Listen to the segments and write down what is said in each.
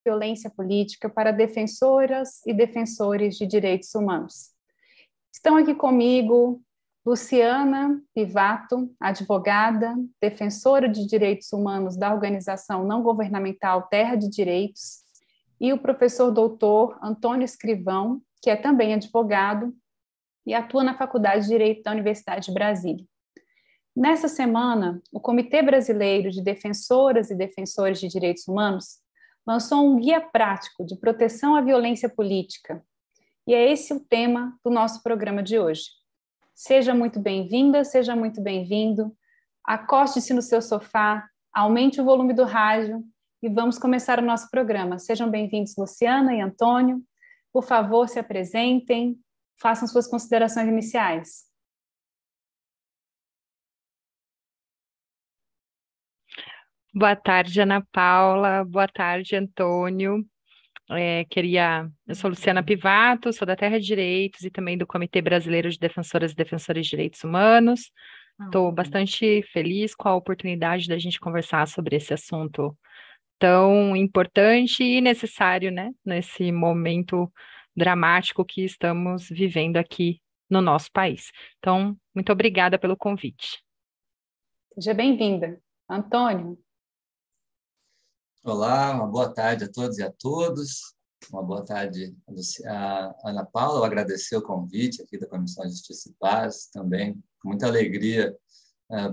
violência política para defensoras e defensores de direitos humanos. Estão aqui comigo Luciana Pivato, advogada, defensora de direitos humanos da organização não governamental Terra de Direitos, e o professor doutor Antônio Escrivão, que é também advogado e atua na Faculdade de Direito da Universidade de Brasília. Nessa semana, o Comitê Brasileiro de Defensoras e Defensores de Direitos Humanos lançou um guia prático de proteção à violência política, e é esse o tema do nosso programa de hoje. Seja muito bem-vinda, seja muito bem-vindo, acoste-se no seu sofá, aumente o volume do rádio e vamos começar o nosso programa. Sejam bem-vindos, Luciana e Antônio. Por favor, se apresentem, façam suas considerações iniciais. Boa tarde, Ana Paula. Boa tarde, Antônio. Eu sou Luciana Pivato, sou da Terra de Direitos e também do Comitê Brasileiro de Defensoras e Defensores de Direitos Humanos. Estou bastante feliz com a oportunidade da gente conversar sobre esse assunto tão importante e necessário, né, nesse momento dramático que estamos vivendo aqui no nosso país. Então, muito obrigada pelo convite. Seja bem-vinda. Antônio. Olá, uma boa tarde a todos e a todas. Uma boa tarde a Ana Paula. Eu agradecer o convite aqui da Comissão de Justiça e Paz também. Com muita alegria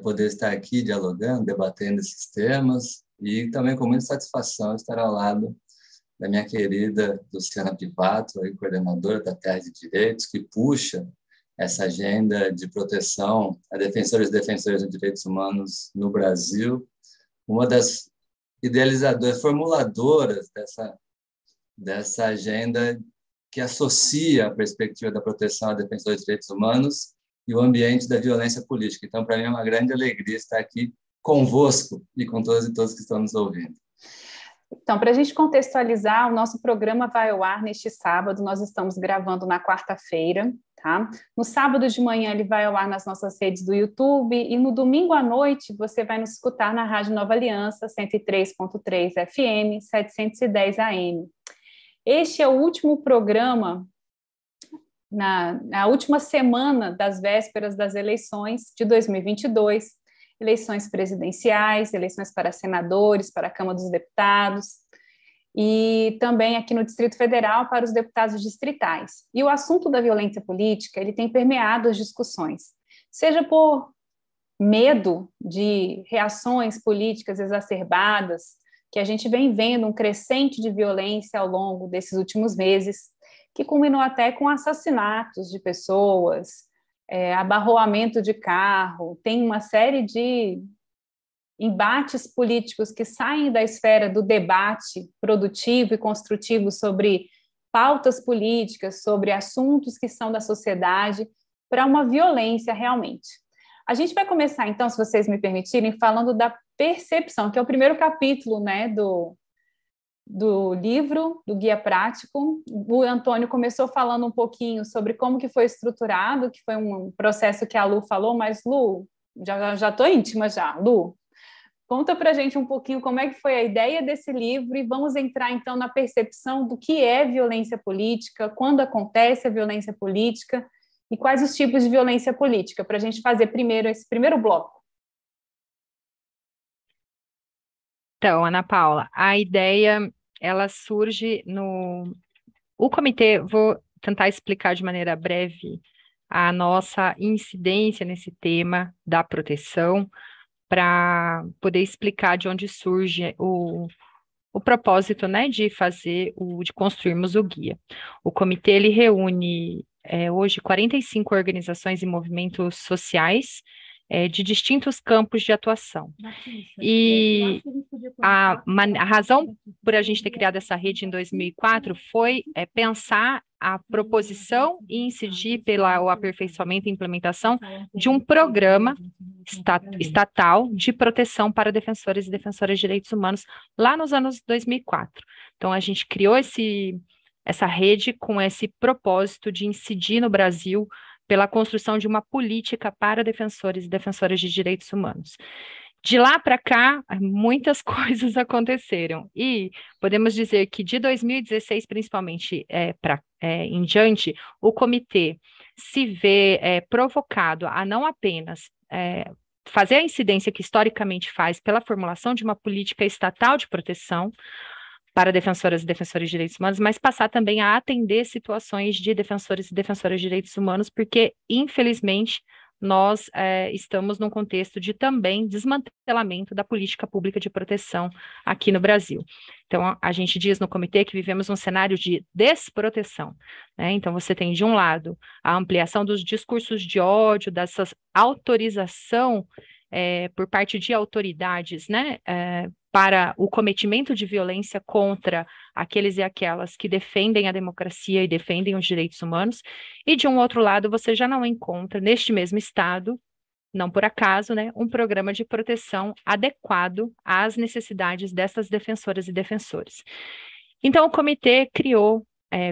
poder estar aqui dialogando, debatendo esses temas e também com muita satisfação estar ao lado da minha querida Luciana Pivato, coordenadora da Terra de Direitos, que puxa essa agenda de proteção a defensores e defensoras de direitos humanos no Brasil. Uma das idealizadoras, formuladoras dessa agenda que associa a perspectiva da proteção a defensores de direitos humanos e o ambiente da violência política. Então, para mim, é uma grande alegria estar aqui convosco e com todas e todos que estão nos ouvindo. Então, para a gente contextualizar, o nosso programa vai ao ar neste sábado, nós estamos gravando na quarta-feira, tá? No sábado de manhã ele vai ao ar nas nossas redes do YouTube e no domingo à noite você vai nos escutar na Rádio Nova Aliança, 103.3 FM, 710 AM. Este é o último programa na última semana das vésperas das eleições de 2022, eleições presidenciais, eleições para senadores, para a Câmara dos Deputados e também aqui no Distrito Federal para os deputados distritais. E o assunto da violência política, ele tem permeado as discussões, seja por medo de reações políticas exacerbadas, que a gente vem vendo um crescente de violência ao longo desses últimos meses, que culminou até com assassinatos de pessoas, abarroamento de carro, tem uma série de embates políticos que saem da esfera do debate produtivo e construtivo sobre pautas políticas, sobre assuntos que são da sociedade, para uma violência realmente. A gente vai começar, então, se vocês me permitirem, falando da percepção, que é o primeiro capítulo, né, do livro, do Guia Prático. O Antônio começou falando um pouquinho sobre como que foi estruturado, que foi um processo que a Lu falou, mas Lu, já estou íntima já. Lu, conta para a gente um pouquinho como é que foi a ideia desse livro e vamos entrar então na percepção do que é violência política, quando acontece a violência política e quais os tipos de violência política, para a gente fazer primeiro esse primeiro bloco. Então, Ana Paula, a ideia, ela surge O comitê, vou tentar explicar de maneira breve a nossa incidência nesse tema da proteção, para poder explicar de onde surge o propósito, né, de construirmos o guia. O comitê, ele reúne hoje 45 organizações e movimentos sociais de distintos campos de atuação. E a razão por a gente ter criado essa rede em 2004 foi pensar a proposição e incidir pelo aperfeiçoamento e implementação de um programa estatal de proteção para defensores e defensoras de direitos humanos lá nos anos 2004. Então, a gente criou essa rede com esse propósito de incidir no Brasil pela construção de uma política para defensores e defensoras de direitos humanos. De lá para cá, muitas coisas aconteceram. E podemos dizer que de 2016, principalmente em diante, o comitê se vê provocado a não apenas fazer a incidência que historicamente faz pela formulação de uma política estatal de proteção para defensoras e defensores de direitos humanos, mas passar também a atender situações de defensores e defensoras de direitos humanos, porque, infelizmente, nós estamos num contexto de também desmantelamento da política pública de proteção aqui no Brasil. Então, a gente diz no comitê que vivemos um cenário de desproteção, né? Então, você tem, de um lado, a ampliação dos discursos de ódio, dessa autorização por parte de autoridades, né, para o cometimento de violência contra aqueles e aquelas que defendem a democracia e defendem os direitos humanos, e de um outro lado você já não encontra neste mesmo estado, não por acaso, né, um programa de proteção adequado às necessidades dessas defensoras e defensores. Então o comitê criou,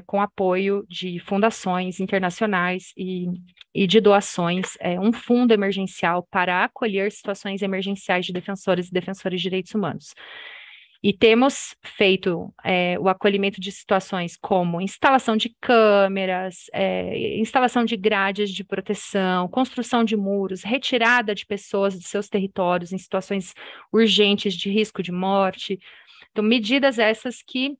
com apoio de fundações internacionais e de doações, um fundo emergencial para acolher situações emergenciais de defensores e defensores de direitos humanos. E temos feito o acolhimento de situações como instalação de câmeras, instalação de grades de proteção, construção de muros, retirada de pessoas de seus territórios em situações urgentes de risco de morte. Então, medidas essas que,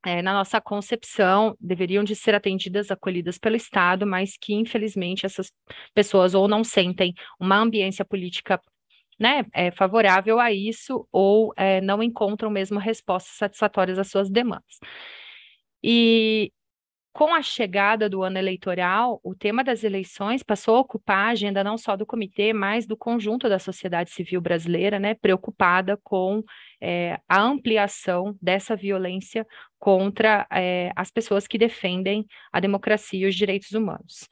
na nossa concepção, deveriam de ser atendidas, acolhidas pelo Estado, mas que, infelizmente, essas pessoas ou não sentem uma ambiência política, né, favorável a isso, ou não encontram mesmo respostas satisfatórias às suas demandas. E com a chegada do ano eleitoral, o tema das eleições passou a ocupar a agenda não só do comitê, mas do conjunto da sociedade civil brasileira, né, preocupada com a ampliação dessa violência contra as pessoas que defendem a democracia e os direitos humanos.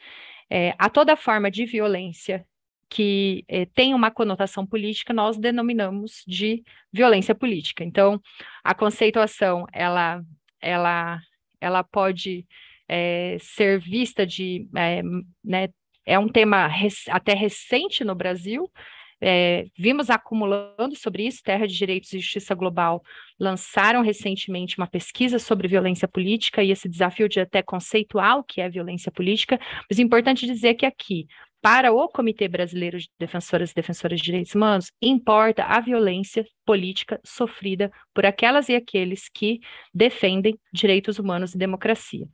A toda forma de violência que tem uma conotação política, nós denominamos de violência política. Então, a conceituação, ela pode ser vista né, é um tema até recente no Brasil. Vimos acumulando sobre isso, Terra de Direitos e Justiça Global lançaram recentemente uma pesquisa sobre violência política e esse desafio de até conceituar o que é violência política, mas é importante dizer que aqui, para o Comitê Brasileiro de Defensoras e Defensores de Direitos Humanos, importa a violência política sofrida por aquelas e aqueles que defendem direitos humanos e democracia.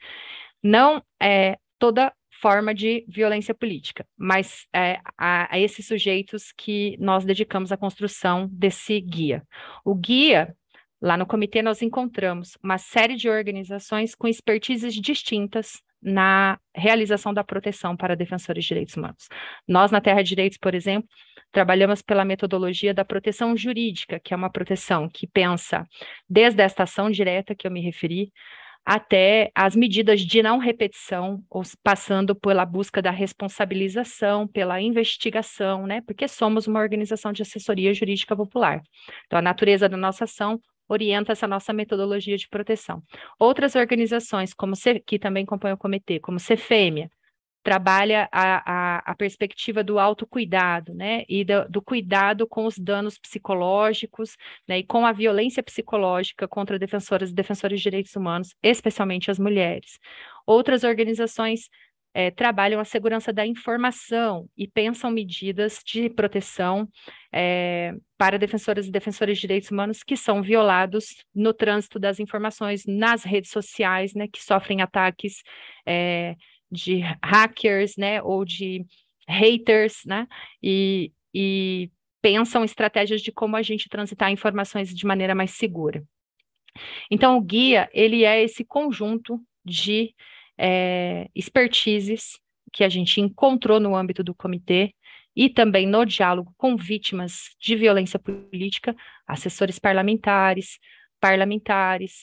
Não é toda forma de violência política, mas a esses sujeitos que nós dedicamos à construção desse guia. O guia, lá no comitê, nós encontramos uma série de organizações com expertises distintas na realização da proteção para defensores de direitos humanos. Nós, na Terra de Direitos, por exemplo, trabalhamos pela metodologia da proteção jurídica, que é uma proteção que pensa desde esta ação direta que eu me referi, até as medidas de não repetição, passando pela busca da responsabilização, pela investigação, né? Porque somos uma organização de assessoria jurídica popular. Então, a natureza da nossa ação orienta essa nossa metodologia de proteção. Outras organizações, que também compõem o comitê, como Cefêmea, trabalha a perspectiva do autocuidado, né, e do cuidado com os danos psicológicos, né, e com a violência psicológica contra defensoras e defensores de direitos humanos, especialmente as mulheres. Outras organizações trabalham a segurança da informação e pensam medidas de proteção para defensoras e defensores de direitos humanos que são violados no trânsito das informações nas redes sociais, né, que sofrem ataques de hackers, né, ou de haters, né, e pensam estratégias de como a gente transitar informações de maneira mais segura. Então, o guia, ele é esse conjunto de expertises que a gente encontrou no âmbito do comitê e também no diálogo com vítimas de violência política, assessores parlamentares,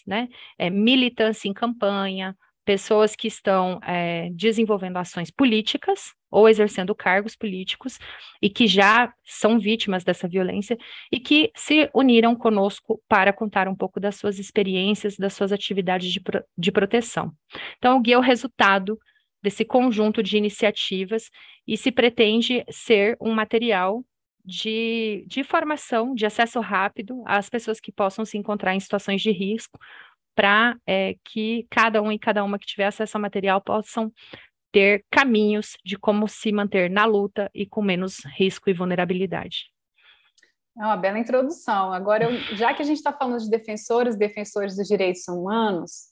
né, militância em campanha, pessoas que estão desenvolvendo ações políticas ou exercendo cargos políticos e que já são vítimas dessa violência e que se uniram conosco para contar um pouco das suas experiências, das suas atividades de proteção. Então, o guia é o resultado desse conjunto de iniciativas e se pretende ser um material de formação, de acesso rápido às pessoas que possam se encontrar em situações de risco, para que cada um e cada uma que tiver acesso ao material possam ter caminhos de como se manter na luta e com menos risco e vulnerabilidade. É uma bela introdução. Agora, já que a gente está falando de defensores dos direitos humanos,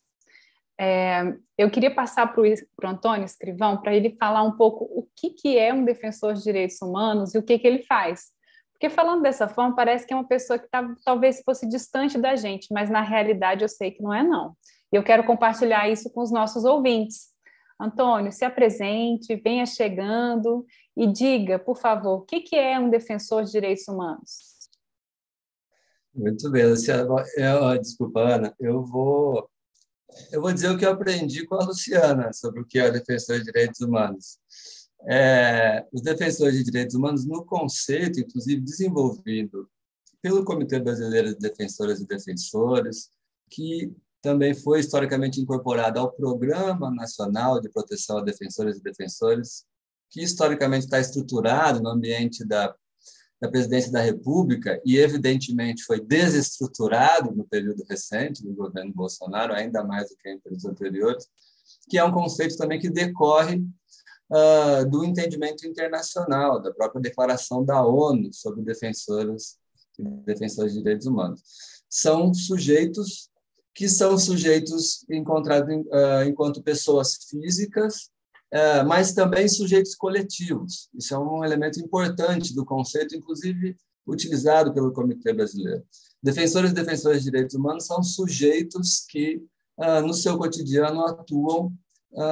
eu queria passar para o Antônio Escrivão para ele falar um pouco o que é um defensor de direitos humanos e o que ele faz. Porque falando dessa forma, parece que é uma pessoa que talvez fosse distante da gente, mas na realidade eu sei que não é, não. E eu quero compartilhar isso com os nossos ouvintes. Antônio, se apresente, venha chegando e diga, por favor, o que é um defensor de direitos humanos? Muito bem, Luciana. Desculpa, Ana, eu vou dizer o que eu aprendi com a Luciana sobre o que é o defensor de direitos humanos. Os defensores de direitos humanos, no conceito, inclusive desenvolvido pelo Comitê Brasileiro de Defensoras e Defensores, que também foi historicamente incorporado ao Programa Nacional de Proteção a Defensoras e Defensores, que historicamente está estruturado no ambiente da Presidência da República e, evidentemente, foi desestruturado no período recente do governo Bolsonaro, ainda mais do que em períodos anteriores, que é um conceito também que decorre do entendimento internacional, da própria declaração da ONU sobre defensores e defensores de direitos humanos. São sujeitos que são sujeitos encontrados enquanto pessoas físicas, mas também sujeitos coletivos. Isso é um elemento importante do conceito, inclusive utilizado pelo Comitê Brasileiro. Defensores e defensoras de direitos humanos são sujeitos que, no seu cotidiano, atuam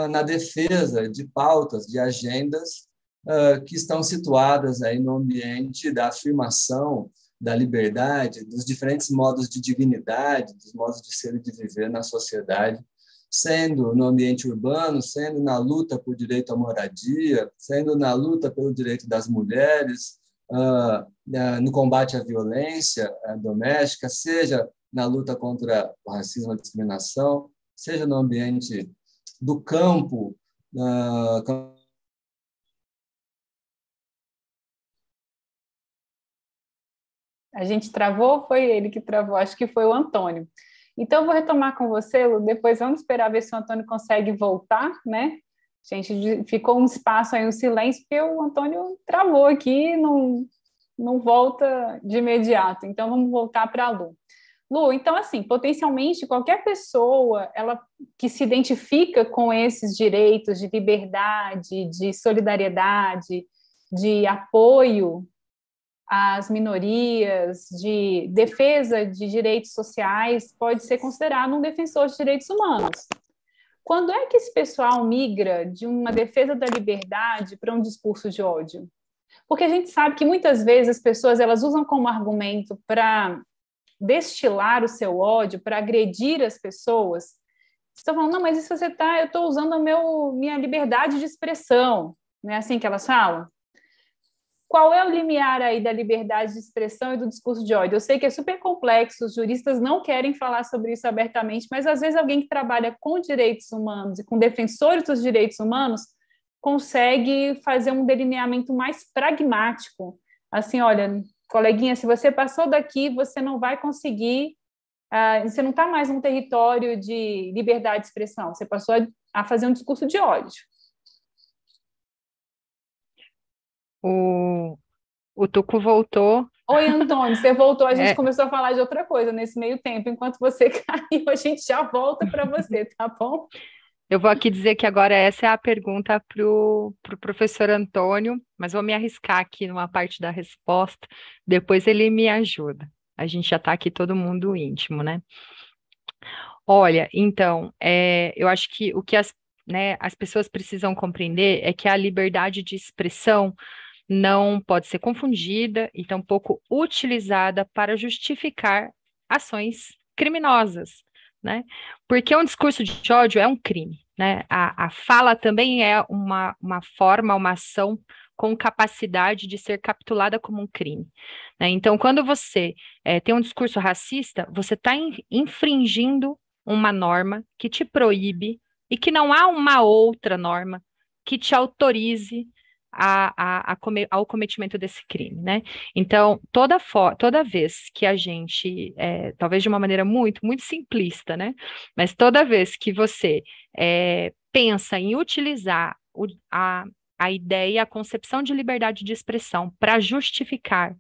na defesa de pautas, de agendas que estão situadas aí no ambiente da afirmação da liberdade, dos diferentes modos de dignidade, dos modos de ser e de viver na sociedade, sendo no ambiente urbano, sendo na luta por direito à moradia, sendo na luta pelo direito das mulheres, no combate à violência doméstica, seja na luta contra o racismo e a discriminação, seja no ambiente do campo. A gente travou? Foi ele que travou, acho que foi o Antônio. Então, eu vou retomar com você, Lu, depois vamos esperar ver se o Antônio consegue voltar, né? Gente, ficou um espaço aí, um silêncio, porque o Antônio travou aqui e não volta de imediato. Então, vamos voltar para a Lu. Lu, então, assim, potencialmente, qualquer pessoa que se identifica com esses direitos de liberdade, de solidariedade, de apoio às minorias, de defesa de direitos sociais, pode ser considerado um defensor de direitos humanos. Quando é que esse pessoal migra de uma defesa da liberdade para um discurso de ódio? Porque a gente sabe que muitas vezes as pessoas elas usam como argumento para destilar o seu ódio, para agredir as pessoas. Estão falando, não, mas isso eu estou usando minha liberdade de expressão. Não é assim que elas falam? Qual é o limiar aí da liberdade de expressão e do discurso de ódio? Eu sei que é super complexo, os juristas não querem falar sobre isso abertamente, mas às vezes alguém que trabalha com direitos humanos e com defensores dos direitos humanos consegue fazer um delineamento mais pragmático. Assim, olha, coleguinha, se você passou daqui, você não vai conseguir, você não está mais num território de liberdade de expressão, você passou a fazer um discurso de ódio. O Tuco voltou. Oi, Antônio, você voltou, a gente começou a falar de outra coisa nesse meio tempo, enquanto você caiu, a gente já volta para você, tá bom? Eu vou aqui dizer que agora essa é a pergunta para o professor Antônio, mas vou me arriscar aqui numa parte da resposta, depois ele me ajuda. A gente já está aqui todo mundo íntimo, né? Olha, então, eu acho que o que as pessoas precisam compreender é que a liberdade de expressão não pode ser confundida e tampouco utilizada para justificar ações criminosas, né? Porque um discurso de ódio é um crime, né? A fala também é uma forma, uma ação com capacidade de ser capitulada como um crime, né? Então, quando você tem um discurso racista, você está infringindo uma norma que te proíbe e que não há uma outra norma que te autorize ao cometimento desse crime, né? Então, toda vez que a gente, talvez de uma maneira muito, muito simplista, né? Mas toda vez que você pensa em utilizar a ideia, a concepção de liberdade de expressão para justificar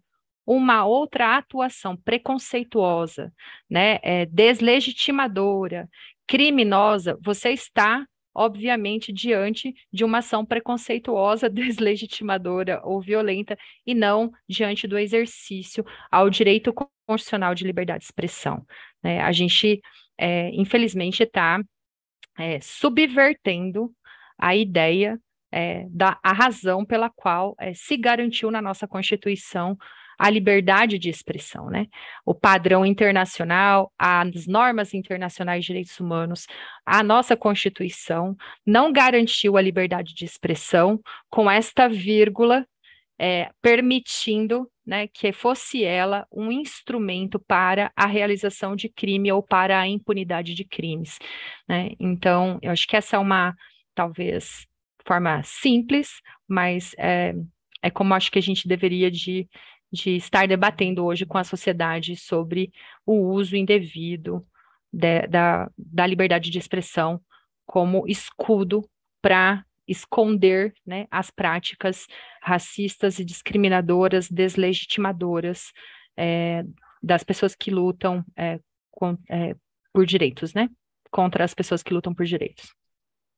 uma outra atuação preconceituosa, né, deslegitimadora, criminosa, você está, obviamente, diante de uma ação preconceituosa, deslegitimadora ou violenta, e não diante do exercício ao direito constitucional de liberdade de expressão, né? A gente, infelizmente, está subvertendo a ideia a razão pela qual se garantiu na nossa Constituição a liberdade de expressão, né? O padrão internacional, as normas internacionais de direitos humanos, a nossa Constituição não garantiu a liberdade de expressão com esta vírgula, permitindo, né, que fosse ela um instrumento para a realização de crime ou para a impunidade de crimes, né? Então, eu acho que essa é uma, talvez, forma simples, mas é como acho que a gente deveria de estar debatendo hoje com a sociedade sobre o uso indevido da liberdade de expressão como escudo para esconder, né, as práticas racistas e discriminadoras, deslegitimadoras das pessoas que lutam por direitos, né? Contra as pessoas que lutam por direitos.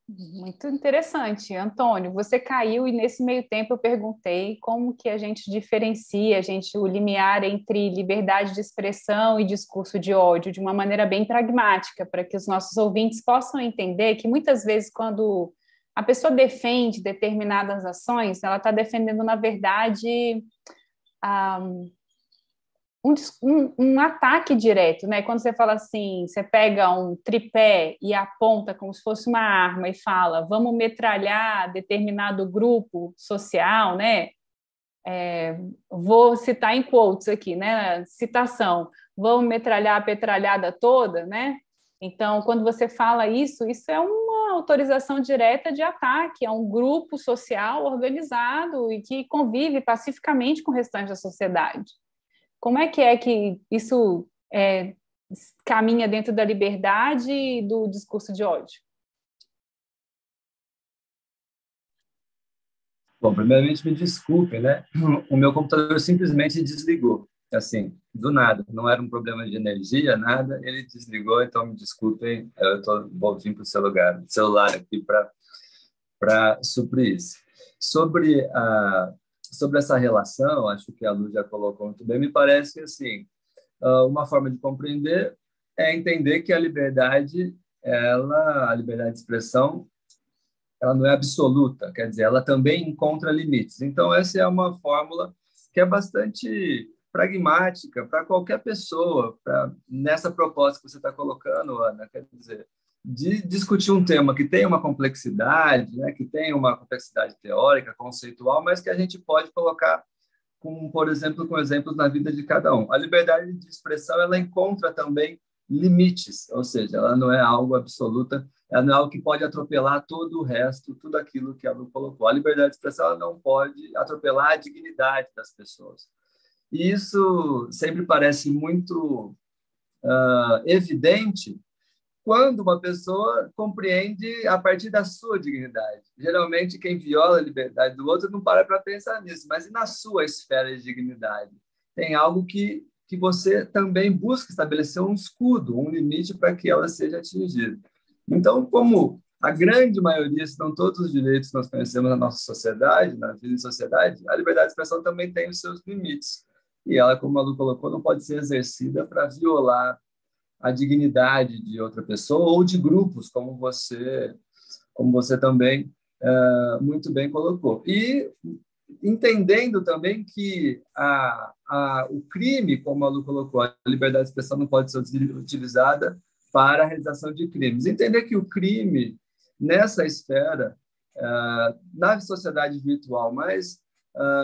Muito interessante. Antônio, você caiu e nesse meio tempo eu perguntei como que a gente diferencia, o limiar entre liberdade de expressão e discurso de ódio de uma maneira bem pragmática, para que os nossos ouvintes possam entender que muitas vezes quando a pessoa defende determinadas ações, ela está defendendo, na verdade, um ataque direto, né? Quando você fala assim, você pega um tripé e aponta como se fosse uma arma e fala, vamos metralhar determinado grupo social, né? Vou citar em quotes aqui, né? Citação, vamos metralhar a petralhada toda, né? Então, quando você fala isso é uma autorização direta de ataque a um grupo social organizado e que convive pacificamente com o restante da sociedade. Como é que isso caminha dentro da liberdade e do discurso de ódio? Bom, primeiramente me desculpe, né? O meu computador simplesmente desligou, assim, do nada. Não era um problema de energia, nada. Ele desligou, então me desculpem. Eu estou voltando para o celular aqui para suprir isso. Sobre essa relação, acho que a Lu já colocou muito bem. Me parece que assim, uma forma de compreender é entender que a liberdade de expressão, ela não é absoluta, quer dizer, ela também encontra limites. Então, essa é uma fórmula que é bastante pragmática para qualquer pessoa, nessa proposta que você está colocando, Ana, quer dizer, de discutir um tema que tem uma complexidade, né, que tem uma complexidade teórica, conceitual, mas que a gente pode colocar, por exemplo, com exemplos na vida de cada um. A liberdade de expressão, ela encontra também limites, ou seja, ela não é algo absoluta, ela não é algo que pode atropelar todo o resto, tudo aquilo que a Lu colocou. A liberdade de expressão, ela não pode atropelar a dignidade das pessoas. E isso sempre parece muito evidente quando uma pessoa compreende a partir da sua dignidade. Geralmente, quem viola a liberdade do outro não para pensar nisso, mas e na sua esfera de dignidade? Tem algo que você também busca estabelecer um escudo, um limite para que ela seja atingida. Então, como a grande maioria, se não todos os direitos que nós conhecemos na nossa sociedade, na vida em sociedade, a liberdade de expressão também tem os seus limites. E ela, como a Lu colocou, não pode ser exercida para violar a dignidade de outra pessoa ou de grupos, como você também muito bem colocou. E entendendo também que o crime, como a Lu colocou, a liberdade de expressão não pode ser utilizada para a realização de crimes. Entender que o crime, nessa esfera, na sociedade virtual, mas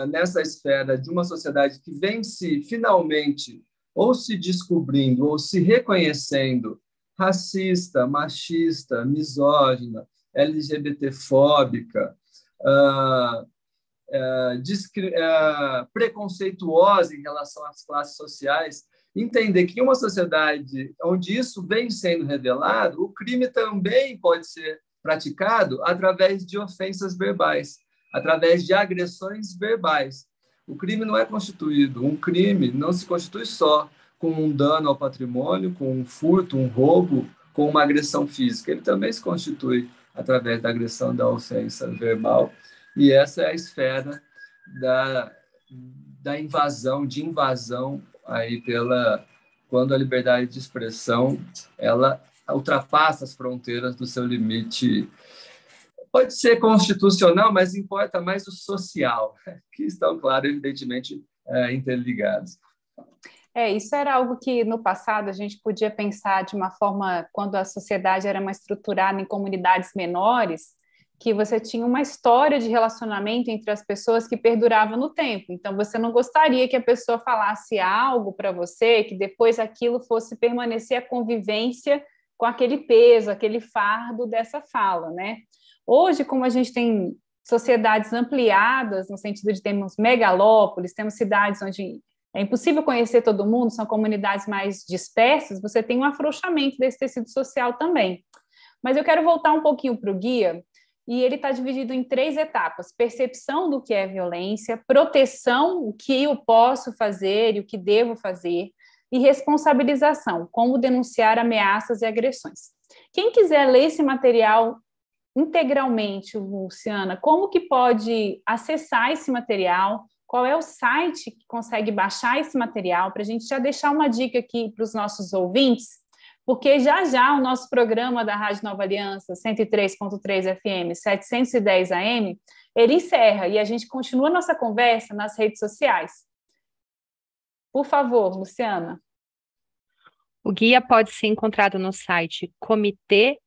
nessa esfera de uma sociedade que vem se finalmente ou se descobrindo ou se reconhecendo racista, machista, misógina, LGBTfóbica, preconceituosa em relação às classes sociais, entender que em uma sociedade onde isso vem sendo revelado, o crime também pode ser praticado através de ofensas verbais, através de agressões verbais. O crime não é constituído, um crime não se constitui só com um dano ao patrimônio, com um furto, um roubo, com uma agressão física. Ele também se constitui através da agressão, da ofensa verbal, e essa é a esfera da invasão, aí quando a liberdade de expressão ela ultrapassa as fronteiras do seu limite. Pode ser constitucional, mas importa mais o social, que estão, claro, evidentemente, interligados. Isso era algo que no passado a gente podia pensar de uma forma, quando a sociedade era mais estruturada em comunidades menores, que você tinha uma história de relacionamento entre as pessoas que perdurava no tempo. Então, você não gostaria que a pessoa falasse algo para você, que depois aquilo fosse permanecer a convivência com aquele peso, aquele fardo dessa fala, né? Hoje, como a gente tem sociedades ampliadas, no sentido de termos megalópolis, temos cidades onde é impossível conhecer todo mundo, são comunidades mais dispersas, você tem um afrouxamento desse tecido social também. Mas eu quero voltar um pouquinho para o guia, e ele está dividido em 3 etapas: percepção do que é violência, proteção, o que eu posso fazer e o que devo fazer, e responsabilização, como denunciar ameaças e agressões. Quem quiser ler esse material integralmente, Luciana, como que pode acessar esse material? Qual é o site que consegue baixar esse material? Para a gente já deixar uma dica aqui para os nossos ouvintes, porque já o nosso programa da Rádio Nova Aliança, 103.3 FM, 710 AM, ele encerra e a gente continua nossa conversa nas redes sociais. Por favor, Luciana. O guia pode ser encontrado no site comitêddh.org.br.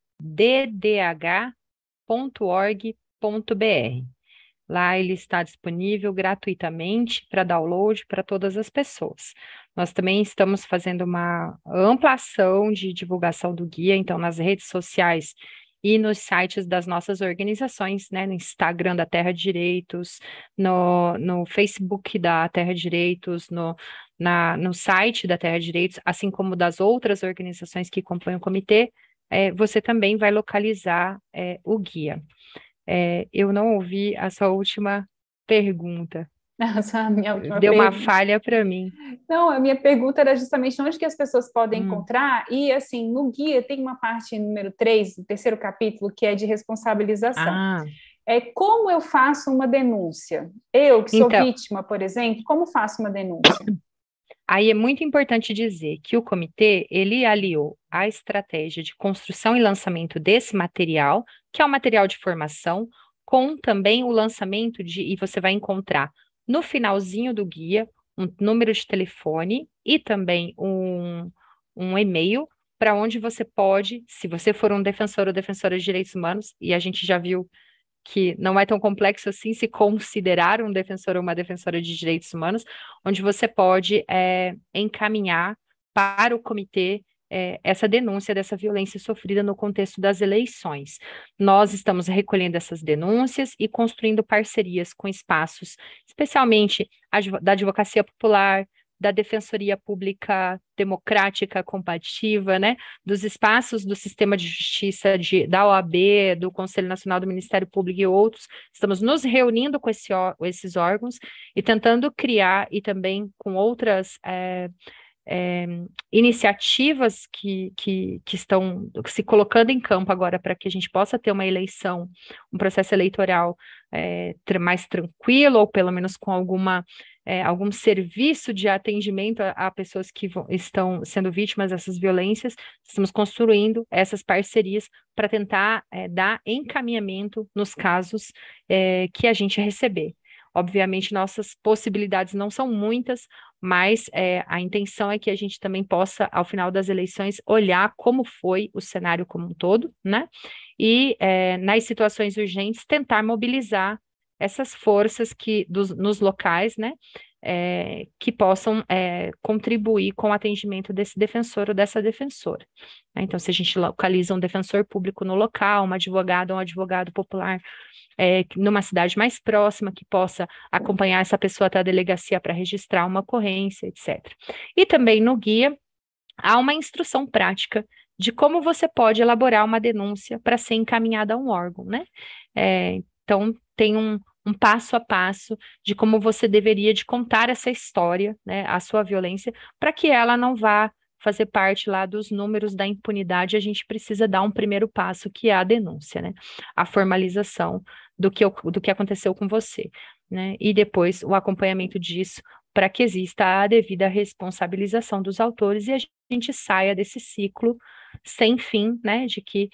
Lá ele está disponível gratuitamente para download para todas as pessoas. Nós também estamos fazendo uma ampla ação de divulgação do guia, então nas redes sociais e nos sites das nossas organizações, né, no Instagram da Terra de Direitos, no Facebook da Terra de Direitos, no site da Terra de Direitos, assim como das outras organizações que compõem o comitê, você também vai localizar o guia. Eu não ouvi a sua última pergunta. Essa minha última Deu uma falha para mim. Não, a minha pergunta era justamente onde que as pessoas podem encontrar, e assim, no guia tem uma parte número 3, do 3º capítulo, que é de responsabilização. Como eu faço uma denúncia? Eu, que sou vítima, por exemplo, como faço uma denúncia? Aí é muito importante dizer que o comitê, ele aliou a estratégia de construção e lançamento desse material, que é um material de formação, com também o lançamento e você vai encontrar no finalzinho do guia um número de telefone e também um e-mail para onde você pode, se você for um defensor ou defensora de direitos humanos, e a gente já viu que não é tão complexo assim se considerar um defensor ou uma defensora de direitos humanos, onde você pode encaminhar para o comitê essa denúncia dessa violência sofrida no contexto das eleições. Nós estamos recolhendo essas denúncias e construindo parcerias com espaços, especialmente da advocacia popular, da Defensoria Pública Democrática Compatível, né, dos espaços do sistema de justiça da OAB, do Conselho Nacional do Ministério Público e outros. Estamos nos reunindo com esses órgãos e tentando criar, e também com outras iniciativas que estão se colocando em campo agora para que a gente possa ter uma eleição, um processo eleitoral mais tranquilo, ou pelo menos com algum serviço de atendimento a pessoas que estão sendo vítimas dessas violências. Estamos construindo essas parcerias para tentar dar encaminhamento nos casos que a gente receber. Obviamente, nossas possibilidades não são muitas, mas a intenção é que a gente também possa, ao final das eleições, olhar como foi o cenário como um todo, né? E, nas situações urgentes, tentar mobilizar essas forças nos locais, né? que possam contribuir com o atendimento desse defensor ou dessa defensora. Então, se a gente localiza um defensor público no local, uma advogada ou um advogado popular numa cidade mais próxima, que possa acompanhar essa pessoa até a delegacia para registrar uma ocorrência, etc. E também no guia há uma instrução prática de como você pode elaborar uma denúncia para ser encaminhada a um órgão, né? Então, tem um passo a passo de como você deveria de contar essa história, né, a sua violência, para que ela não vá fazer parte lá dos números da impunidade. A gente precisa dar um primeiro passo, que é a denúncia, né? A formalização do que aconteceu com você, né? E depois o acompanhamento disso, para que exista a devida responsabilização dos autores e a gente saia desse ciclo sem fim, né, de que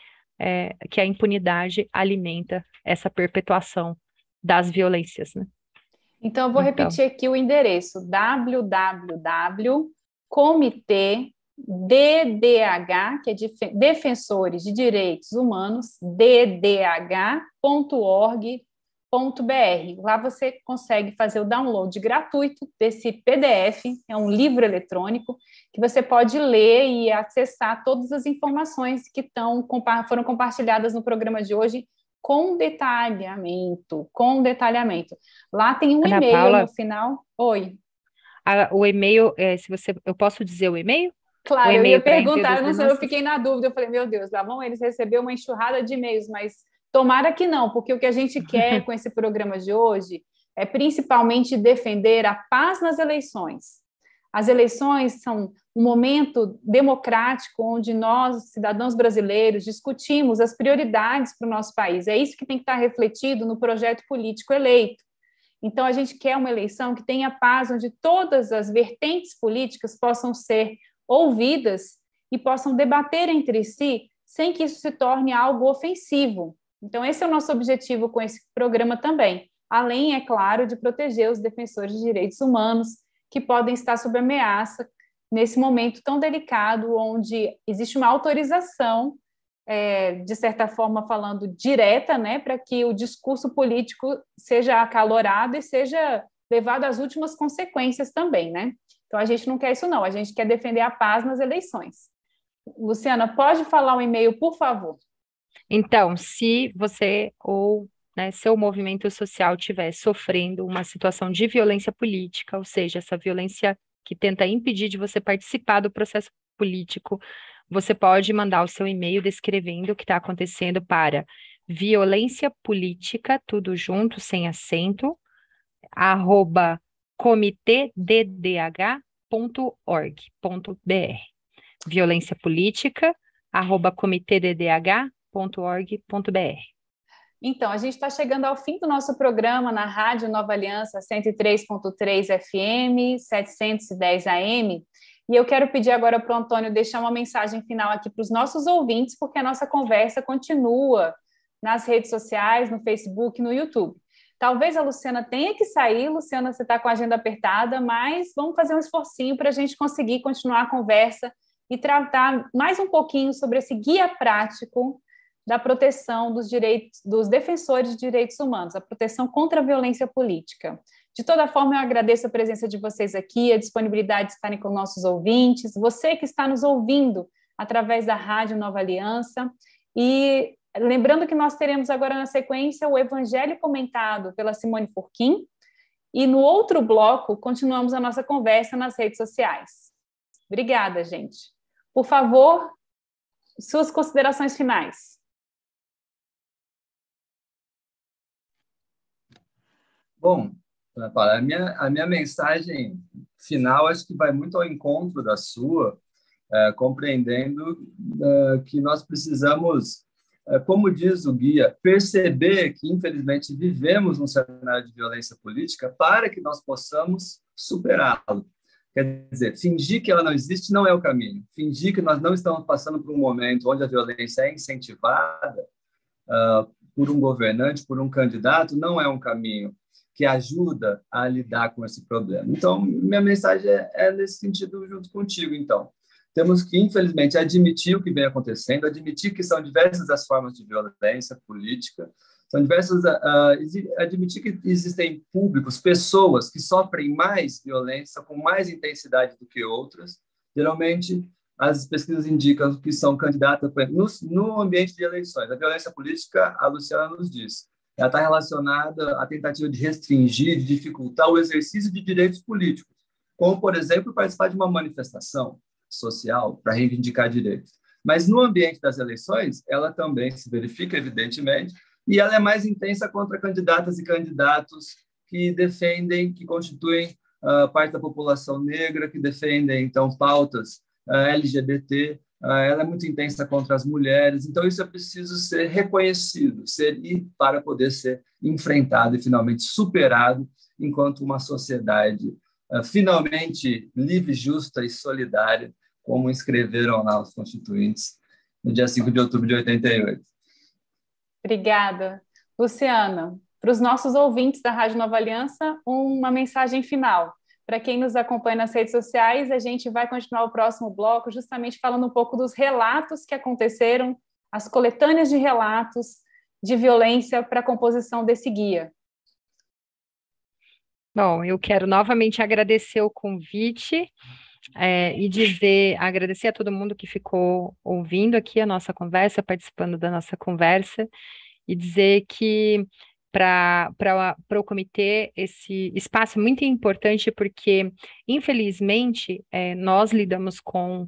a impunidade alimenta essa perpetuação das violências, né? Então, eu vou repetir aqui o endereço: www.comitê-DDH, que é Defensores de Direitos Humanos, ddh.org.br. Lá você consegue fazer o download gratuito desse PDF, é um livro eletrônico, que você pode ler e acessar todas as informações que foram compartilhadas no programa de hoje, com detalhamento. Lá tem um Ana e-mail Paula, no final. Oi. O e-mail, eu posso dizer o e-mail? Claro, O eu ia e-mail para envio perguntar, das não sei, eu denúncias? fiquei na dúvida, eu falei, meu Deus, lá vão eles receber uma enxurrada de e-mails, mas tomara que não, porque o que a gente quer com esse programa de hoje é principalmente defender a paz nas eleições. As eleições são um momento democrático onde nós, cidadãos brasileiros, discutimos as prioridades para o nosso país. É isso que tem que estar refletido no projeto político eleito. Então, a gente quer uma eleição que tenha paz, onde todas as vertentes políticas possam ser ouvidas e possam debater entre si, sem que isso se torne algo ofensivo. Então, esse é o nosso objetivo com esse programa também, além, é claro, de proteger os defensores de direitos humanos, que podem estar sob ameaça nesse momento tão delicado, onde existe uma autorização, de certa forma falando direta, né, para que o discurso político seja acalorado e seja levado às últimas consequências também, né? Então, a gente não quer isso não, a gente quer defender a paz nas eleições. Luciana, pode falar o e-mail, por favor? Então, se você ou seu movimento social estiver sofrendo uma situação de violência política, ou seja, essa violência que tenta impedir de você participar do processo político, você pode mandar o seu e-mail descrevendo o que está acontecendo para violênciapolítica, tudo junto, sem acento, @comitêddh.org.br. violênciapolítica@comitêddh.org.br. Então, a gente está chegando ao fim do nosso programa na Rádio Nova Aliança 103.3 FM, 710 AM, e eu quero pedir agora para o Antônio deixar uma mensagem final aqui para os nossos ouvintes, porque a nossa conversa continua nas redes sociais, no Facebook, no YouTube. Talvez a Luciana tenha que sair, Luciana, você está com a agenda apertada, mas vamos fazer um esforcinho para a gente conseguir continuar a conversa e tratar mais um pouquinho sobre esse guia prático da proteção dos direitos dos defensores de direitos humanos, a proteção contra a violência política. De toda forma, eu agradeço a presença de vocês aqui, a disponibilidade de estarem com nossos ouvintes, você que está nos ouvindo através da Rádio Nova Aliança, e lembrando que nós teremos agora na sequência o Evangelho comentado pela Simone Furquim, e no outro bloco continuamos a nossa conversa nas redes sociais. Obrigada, gente. Por favor, suas considerações finais. Bom, Ana Paula, a minha mensagem final acho que vai muito ao encontro da sua, compreendendo que nós precisamos, como diz o guia, perceber que, infelizmente, vivemos num cenário de violência política para que nós possamos superá-lo. Quer dizer, fingir que ela não existe não é o caminho. Fingir que nós não estamos passando por um momento onde a violência é incentivada por um governante, por um candidato, não é um caminho que ajuda a lidar com esse problema. Então, minha mensagem é nesse sentido junto contigo, então. Temos que, infelizmente, admitir o que vem acontecendo, admitir que são diversas as formas de violência política, São diversas, admitir que existem públicos, pessoas que sofrem mais violência, com mais intensidade do que outras. Geralmente, as pesquisas indicam que são candidatas no ambiente de eleições. A violência política, a Luciana nos diz, ela está relacionada à tentativa de restringir, de dificultar o exercício de direitos políticos, como, por exemplo, participar de uma manifestação social para reivindicar direitos. Mas no ambiente das eleições, ela também se verifica, evidentemente, e ela é mais intensa contra candidatas e candidatos que defendem, que constituem parte da população negra, que defendem, então, pautas LGBT. Ela é muito intensa contra as mulheres. Então, isso é preciso ser reconhecido, para poder ser enfrentado e finalmente superado, enquanto uma sociedade finalmente livre, justa e solidária, como escreveram lá os constituintes no dia 5 de outubro de 88. Obrigada. Luciana, para os nossos ouvintes da Rádio Nova Aliança, uma mensagem final. Para quem nos acompanha nas redes sociais, a gente vai continuar o próximo bloco justamente falando um pouco dos relatos que aconteceram, as coletâneas de relatos de violência para a composição desse guia. Bom, eu quero novamente agradecer o convite e agradecer a todo mundo que ficou ouvindo aqui a nossa conversa, participando da nossa conversa, e dizer que para o comitê esse espaço é muito importante porque, infelizmente, nós lidamos com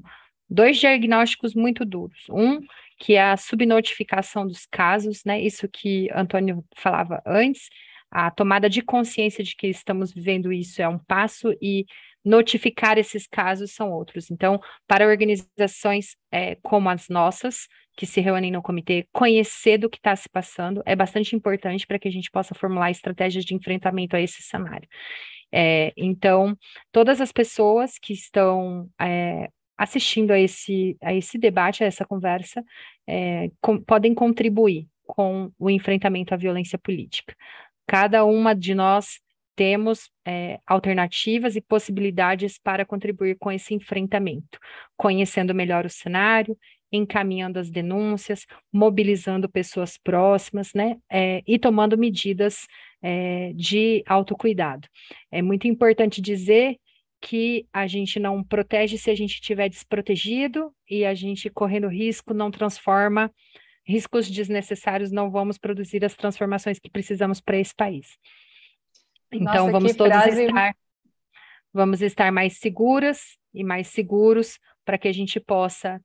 2 diagnósticos muito duros. Um, que é a subnotificação dos casos, né? Isso que Antônio falava antes, a tomada de consciência de que estamos vivendo isso é um passo e notificar esses casos são outros. Então, para organizações como as nossas, que se reúnem no comitê, conhecer do que está se passando é bastante importante para que a gente possa formular estratégias de enfrentamento a esse cenário. Então, todas as pessoas que estão assistindo a esse debate, a essa conversa, podem contribuir com o enfrentamento à violência política. Cada uma de nós temos alternativas e possibilidades para contribuir com esse enfrentamento, conhecendo melhor o cenário, encaminhando as denúncias, mobilizando pessoas próximas, né, e tomando medidas de autocuidado. É muito importante dizer que a gente não protege se a gente estiver desprotegido e a gente correndo risco não transforma, riscos desnecessários, não vamos produzir as transformações que precisamos para esse país. Então, Nossa, vamos estar mais seguras e mais seguros para que a gente possa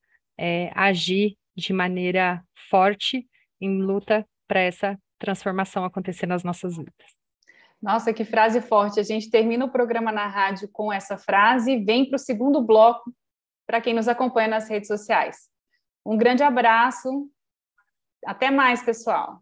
agir de maneira forte em luta para essa transformação acontecer nas nossas vidas. Nossa, que frase forte. A gente termina o programa na rádio com essa frase e vem para o segundo bloco para quem nos acompanha nas redes sociais. Um grande abraço. Até mais, pessoal.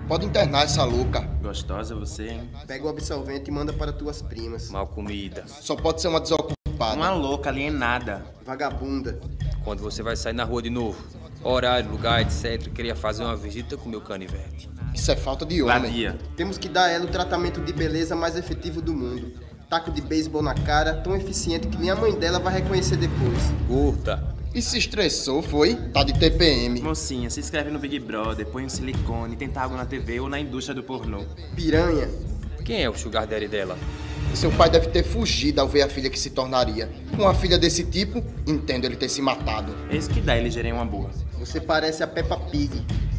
Pode internar essa louca. Gostosa você, hein? Pega o absolvente e manda para tuas primas. Mal comida. Só pode ser uma desocupada. Uma louca alienada. Vagabunda. Quando você vai sair na rua de novo? Horário, lugar, etc. Queria fazer uma visita com meu canivete. Isso é falta de homem. Vadia. Temos que dar a ela o tratamento de beleza mais efetivo do mundo. Taco de beisebol na cara, tão eficiente que nem a mãe dela vai reconhecer depois. Curta. E se estressou, foi? Tá de TPM. Mocinha, se inscreve no Big Brother, põe um silicone, tenta algo na TV ou na indústria do pornô. Piranha. Quem é o sugar daddy dela? Seu pai deve ter fugido ao ver a filha que se tornaria. Com uma filha desse tipo, entendo ele ter se matado. Esse que dá, ele gerei uma burra. Você parece a Peppa Pig.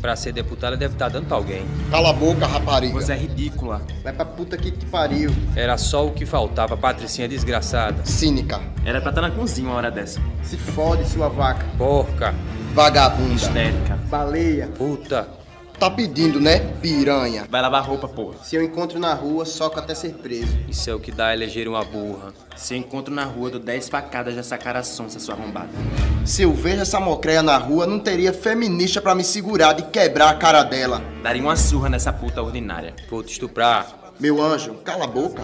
Pra ser deputada deve estar dando pra alguém. Cala a boca, rapariga. Você é ridícula. Vai pra puta que te pariu. Era só o que faltava, Patricinha desgraçada. Cínica. Era pra estar na cozinha uma hora dessa. Se fode, sua vaca. Porca. Vagabunda. Histérica. Baleia. Puta. Tá pedindo, né, piranha? Vai lavar roupa, porra. Se eu encontro na rua, soco até ser preso. Isso é o que dá eleger uma burra. Se eu encontro na rua, dou 10 facadas dessa cara sonsa, sua arrombada. Se eu vejo essa mocreia na rua, não teria feminista pra me segurar de quebrar a cara dela. Daria uma surra nessa puta ordinária. Vou te estuprar. Meu anjo, cala a boca.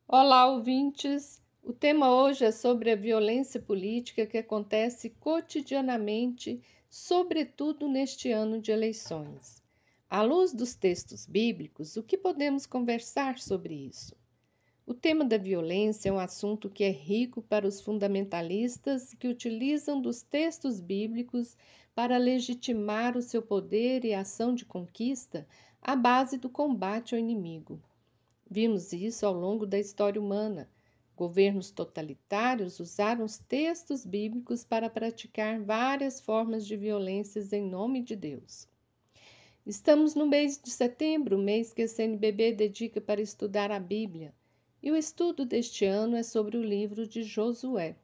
Olá, ouvintes! O tema hoje é sobre a violência política que acontece cotidianamente, sobretudo neste ano de eleições. À luz dos textos bíblicos, o que podemos conversar sobre isso? O tema da violência é um assunto que é rico para os fundamentalistas que utilizam dos textos bíblicos para legitimar o seu poder e ação de conquista à base do combate ao inimigo. Vimos isso ao longo da história humana. Governos totalitários usaram os textos bíblicos para praticar várias formas de violências em nome de Deus. Estamos no mês de setembro, mês que a CNBB dedica para estudar a Bíblia. E o estudo deste ano é sobre o livro de Josué.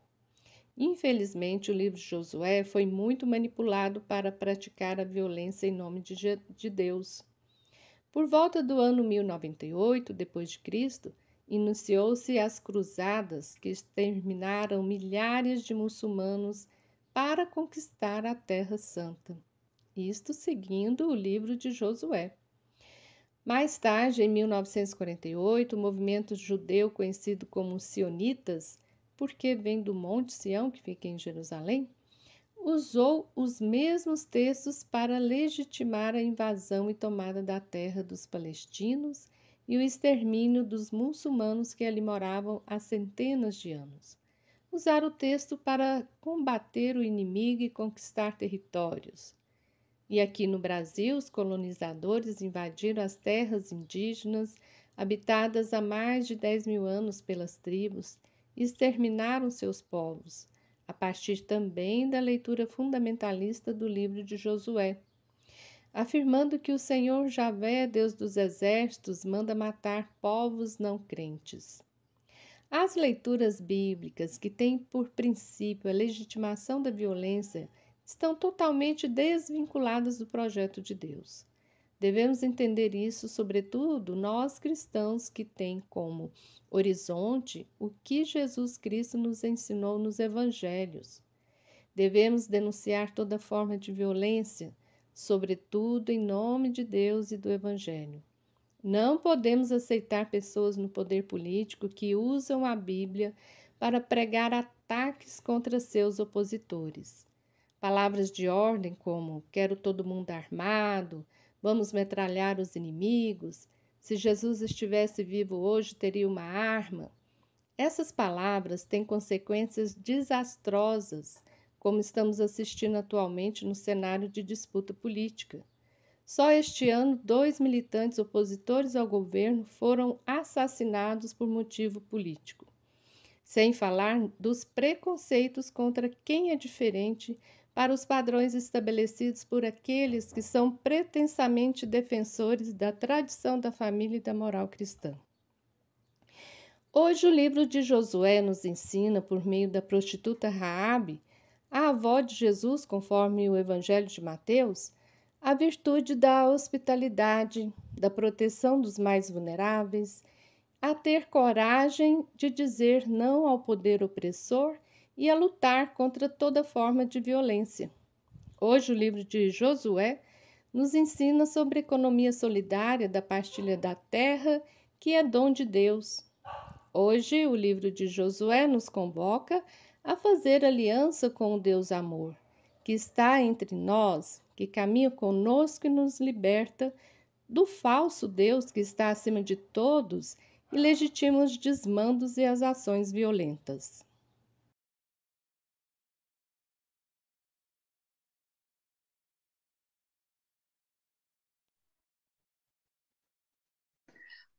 Infelizmente, o livro de Josué foi muito manipulado para praticar a violência em nome de Deus. Por volta do ano 1098 d.C., iniciou-se as cruzadas que exterminaram milhares de muçulmanos para conquistar a Terra Santa. Isto seguindo o livro de Josué. Mais tarde, em 1948, o movimento judeu conhecido como sionitas, porque vem do Monte Sião, que fica em Jerusalém, usou os mesmos textos para legitimar a invasão e tomada da terra dos palestinos e o extermínio dos muçulmanos que ali moravam há centenas de anos. Usaram o texto para combater o inimigo e conquistar territórios. E aqui no Brasil, os colonizadores invadiram as terras indígenas, habitadas há mais de 10 mil anos pelas tribos, e exterminaram seus povos, a partir também da leitura fundamentalista do livro de Josué, afirmando que o Senhor Javé, Deus dos exércitos, manda matar povos não crentes. As leituras bíblicas, que têm por princípio a legitimação da violência, estão totalmente desvinculadas do projeto de Deus. Devemos entender isso, sobretudo, nós cristãos que têm como horizonte o que Jesus Cristo nos ensinou nos evangelhos. Devemos denunciar toda forma de violência, sobretudo em nome de Deus e do evangelho. Não podemos aceitar pessoas no poder político que usam a Bíblia para pregar ataques contra seus opositores. Palavras de ordem como quero todo mundo armado, vamos metralhar os inimigos, se Jesus estivesse vivo hoje teria uma arma. Essas palavras têm consequências desastrosas, como estamos assistindo atualmente no cenário de disputa política. Só este ano, 2 militantes opositores ao governo foram assassinados por motivo político. Sem falar dos preconceitos contra quem é diferente para os padrões estabelecidos por aqueles que são pretensamente defensores da tradição da família e da moral cristã. Hoje o livro de Josué nos ensina, por meio da prostituta Raabe, a avó de Jesus, conforme o Evangelho de Mateus, a virtude da hospitalidade, da proteção dos mais vulneráveis, a ter coragem de dizer não ao poder opressor e a lutar contra toda forma de violência. Hoje o livro de Josué nos ensina sobre a economia solidária da partilha da terra, que é dom de Deus. Hoje o livro de Josué nos convoca a fazer aliança com o Deus amor, que está entre nós, que caminha conosco e nos liberta do falso Deus que está acima de todos e legitima os desmandos e as ações violentas.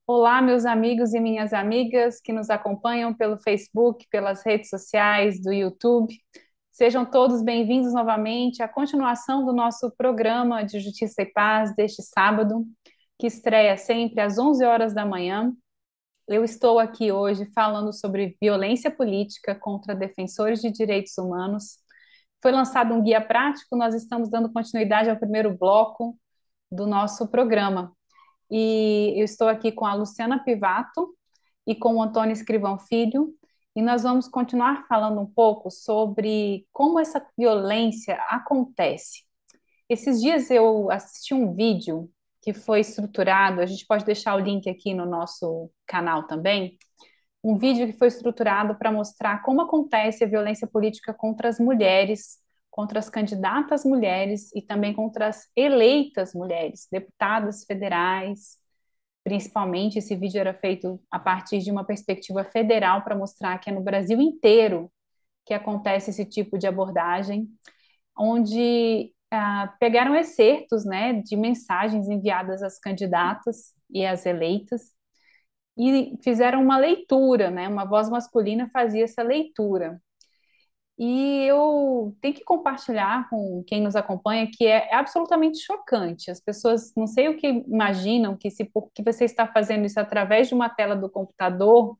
Olá, meus amigos e minhas amigas que nos acompanham pelo Facebook, pelas redes sociais, do YouTube. Sejam todos bem-vindos novamente à continuação do nosso programa de Justiça e Paz deste sábado, que estreia sempre às 11 horas da manhã. Eu estou aqui hoje falando sobre violência política contra defensores de direitos humanos. Foi lançado um guia prático, nós estamos dando continuidade ao primeiro bloco do nosso programa. E eu estou aqui com a Luciana Pivato e com o Antônio Escrivão Filho, e nós vamos continuar falando um pouco sobre como essa violência acontece. Esses dias eu assisti um vídeo que foi estruturado, a gente pode deixar o link aqui no nosso canal também, um vídeo que foi estruturado para mostrar como acontece a violência política contra as mulheres contra as candidatas mulheres e também contra as eleitas mulheres, deputadas federais. Principalmente, esse vídeo era feito a partir de uma perspectiva federal para mostrar que é no Brasil inteiro que acontece esse tipo de abordagem, onde pegaram excertos, né, de mensagens enviadas às candidatas e às eleitas e fizeram uma leitura, né, uma voz masculina fazia essa leitura. E eu tenho que compartilhar com quem nos acompanha que é absolutamente chocante. As pessoas não sei o que imaginam que se porque você está fazendo isso através de uma tela do computador,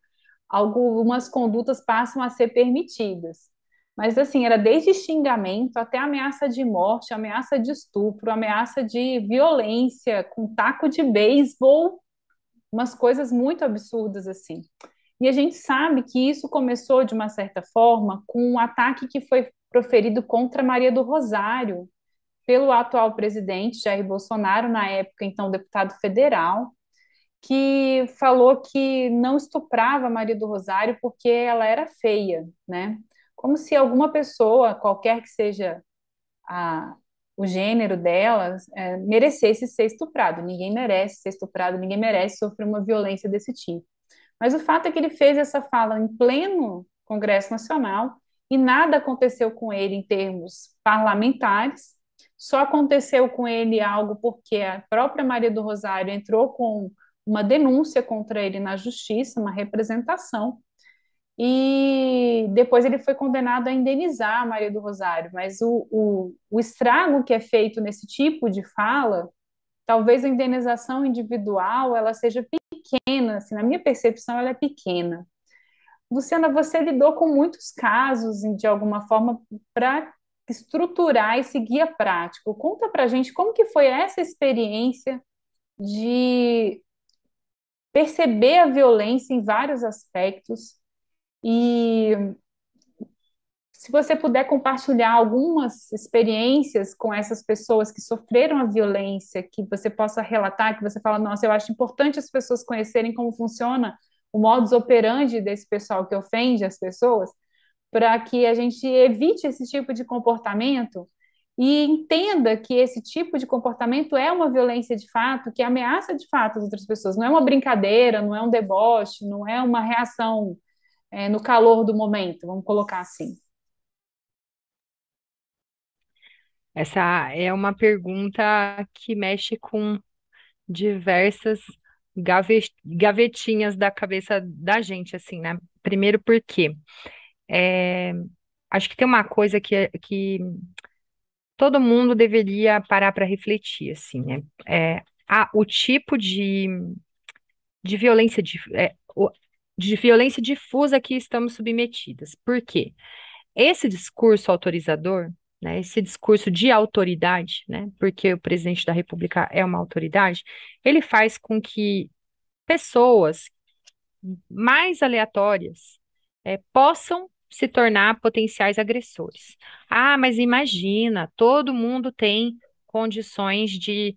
algumas condutas passam a ser permitidas. Mas assim, era desde xingamento até ameaça de morte, ameaça de estupro, ameaça de violência com taco de beisebol, umas coisas muito absurdas assim. E a gente sabe que isso começou, de uma certa forma, com um ataque que foi proferido contra Maria do Rosário pelo atual presidente Jair Bolsonaro, na época, então, deputado federal, que falou que não estuprava Maria do Rosário porque ela era feia, né? Como se alguma pessoa, qualquer que seja o gênero dela, merecesse ser estuprado. Ninguém merece ser estuprado, ninguém merece sofrer uma violência desse tipo. Mas o fato é que ele fez essa fala em pleno Congresso Nacional e nada aconteceu com ele em termos parlamentares, só aconteceu com ele algo porque a própria Maria do Rosário entrou com uma denúncia contra ele na justiça, uma representação, e depois ele foi condenado a indenizar a Maria do Rosário, mas o estrago que é feito nesse tipo de fala, talvez a indenização individual ela seja pequena, assim, na minha percepção ela é pequena. Luciana, você lidou com muitos casos, de alguma forma, para estruturar esse guia prático. Conta para a gente como que foi essa experiência de perceber a violência em vários aspectos e se você puder compartilhar algumas experiências com essas pessoas que sofreram a violência, que você possa relatar, que você fala, nossa, eu acho importante as pessoas conhecerem como funciona o modus operandi desse pessoal que ofende as pessoas, para que a gente evite esse tipo de comportamento e entenda que esse tipo de comportamento é uma violência de fato, que ameaça de fato as outras pessoas. Não é uma brincadeira, não é um deboche, não é uma reação no calor do momento, vamos colocar assim. Essa é uma pergunta que mexe com diversas gavetinhas da cabeça da gente, assim, né? Primeiro porque acho que tem uma coisa que todo mundo deveria parar para refletir, assim, né? O tipo de violência de violência difusa que estamos submetidas. Por quê? Esse discurso autorizador, né, esse discurso de autoridade, né, porque o presidente da República é uma autoridade, ele faz com que pessoas mais aleatórias possam se tornar potenciais agressores. Ah, mas imagina, todo mundo tem condições de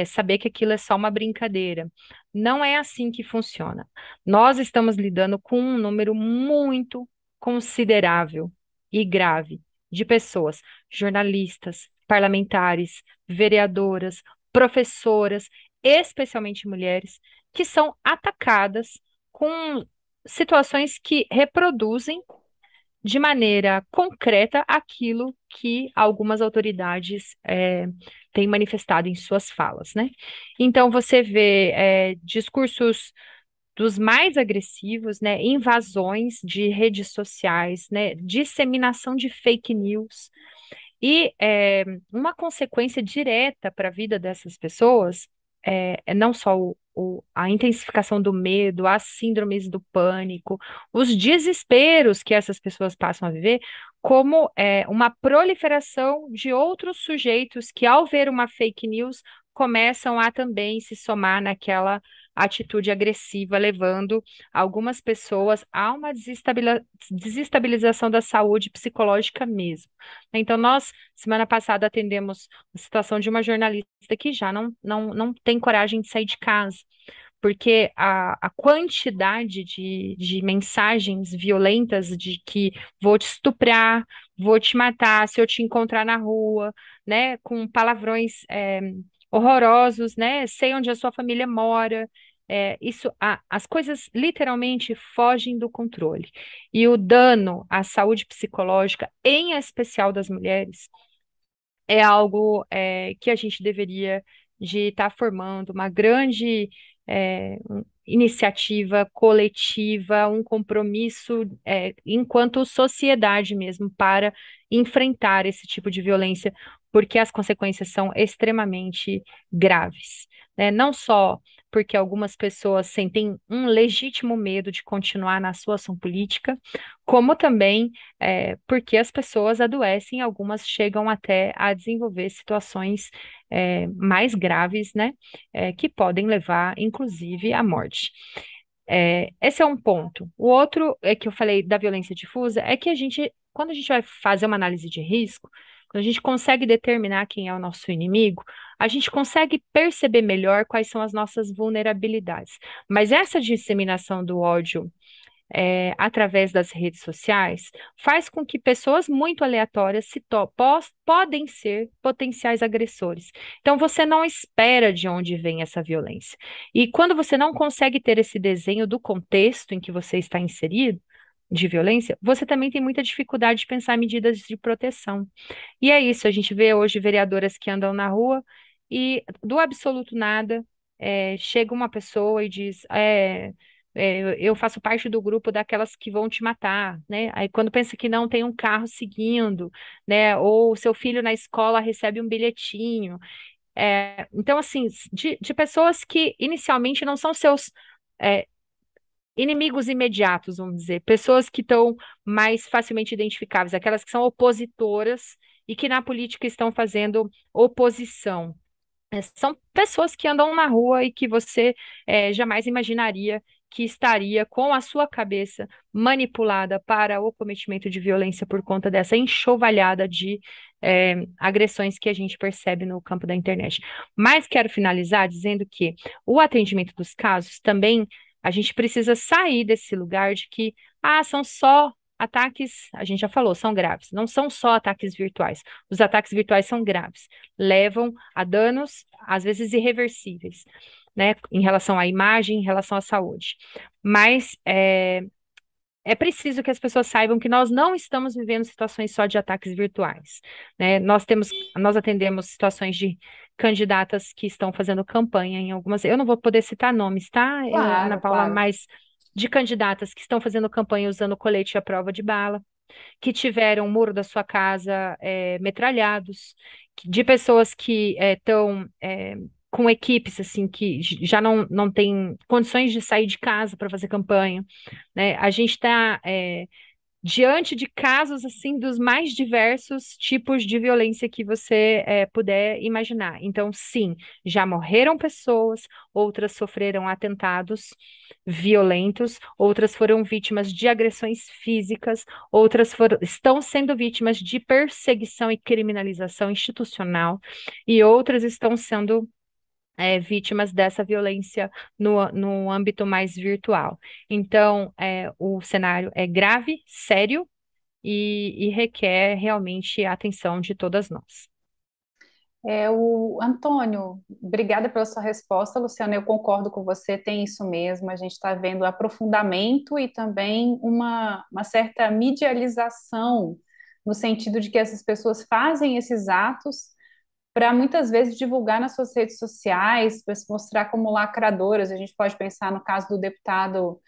saber que aquilo é só uma brincadeira. Não é assim que funciona. Nós estamos lidando com um número muito considerável e grave de pessoas, jornalistas, parlamentares, vereadoras, professoras, especialmente mulheres, que são atacadas com situações que reproduzem de maneira concreta aquilo que algumas autoridades têm manifestado em suas falas, né? Então você vê discursos dos mais agressivos, né? Invasões de redes sociais, né? Disseminação de fake news e uma consequência direta para a vida dessas pessoas é não só a intensificação do medo, as síndromes do pânico, os desesperos que essas pessoas passam a viver, como uma proliferação de outros sujeitos que, ao ver uma fake news, começam a também se somar naquela atitude agressiva, levando algumas pessoas a uma desestabilização da saúde psicológica mesmo. Então, nós, semana passada, atendemos a situação de uma jornalista que já não tem coragem de sair de casa, porque a quantidade de mensagens violentas de que vou te estuprar, vou te matar se eu te encontrar na rua, né, com palavrões horrorosos, né, sei onde a sua família mora, as coisas literalmente fogem do controle. E o dano à saúde psicológica, em especial das mulheres, é algo que a gente deveria de estar formando uma grande iniciativa coletiva, um compromisso enquanto sociedade mesmo para enfrentar esse tipo de violência, porque as consequências são extremamente graves, né? Não só porque algumas pessoas sentem um legítimo medo de continuar na sua ação política, como também porque as pessoas adoecem, algumas chegam até a desenvolver situações mais graves, né, que podem levar, inclusive, à morte. Esse é um ponto. O outro é que eu falei da violência difusa, é que quando a gente vai fazer uma análise de risco, quando a gente consegue determinar quem é o nosso inimigo, a gente consegue perceber melhor quais são as nossas vulnerabilidades. Mas essa disseminação do ódio através das redes sociais, faz com que pessoas muito aleatórias podem ser potenciais agressores. Então, você não espera de onde vem essa violência. E quando você não consegue ter esse desenho do contexto em que você está inserido, de violência, você também tem muita dificuldade de pensar em medidas de proteção. E é isso, a gente vê hoje vereadoras que andam na rua e, do absoluto nada, chega uma pessoa e diz: eu faço parte do grupo daquelas que vão te matar, né? Aí quando pensa que não, tem um carro seguindo, né? Ou seu filho na escola recebe um bilhetinho. Então, assim, de pessoas que inicialmente não são seus inimigos imediatos, vamos dizer, pessoas que estão mais facilmente identificáveis, aquelas que são opositoras e que na política estão fazendo oposição. São pessoas que andam na rua e que você jamais imaginaria que estaria com a sua cabeça manipulada para o cometimento de violência por conta dessa enxovalhada de agressões que a gente percebe no campo da internet. Mas quero finalizar dizendo que o atendimento dos casos também a gente precisa sair desse lugar de que são só ataques, a gente já falou, são graves. Não são só ataques virtuais. Os ataques virtuais são graves. Levam a danos, às vezes irreversíveis, né? Em relação à imagem, em relação à saúde. Mas é preciso que as pessoas saibam que nós não estamos vivendo situações só de ataques virtuais, né? Nós atendemos situações de candidatas que estão fazendo campanha em algumas. Eu não vou poder citar nomes, tá, Ana Claro, Paula, claro. mas de candidatas que estão fazendo campanha usando colete à prova de bala, que tiveram o muro da sua casa metralhados, de pessoas que estão com equipes assim que já não têm condições de sair de casa para fazer campanha, né? A gente está diante de casos assim dos mais diversos tipos de violência que você puder imaginar. Então, sim, já morreram pessoas, outras sofreram atentados violentos, outras foram vítimas de agressões físicas, outras estão sendo vítimas de perseguição e criminalização institucional, e outras estão sendo vítimas dessa violência no âmbito mais virtual. Então, o cenário é grave, sério e requer realmente a atenção de todas nós. O Antônio, obrigada pela sua resposta, Luciana. Eu concordo com você, tem isso mesmo. A gente está vendo aprofundamento e também uma certa medialização, no sentido de que essas pessoas fazem esses atos para muitas vezes divulgar nas suas redes sociais, para se mostrar como lacradoras. A gente pode pensar no caso do deputado,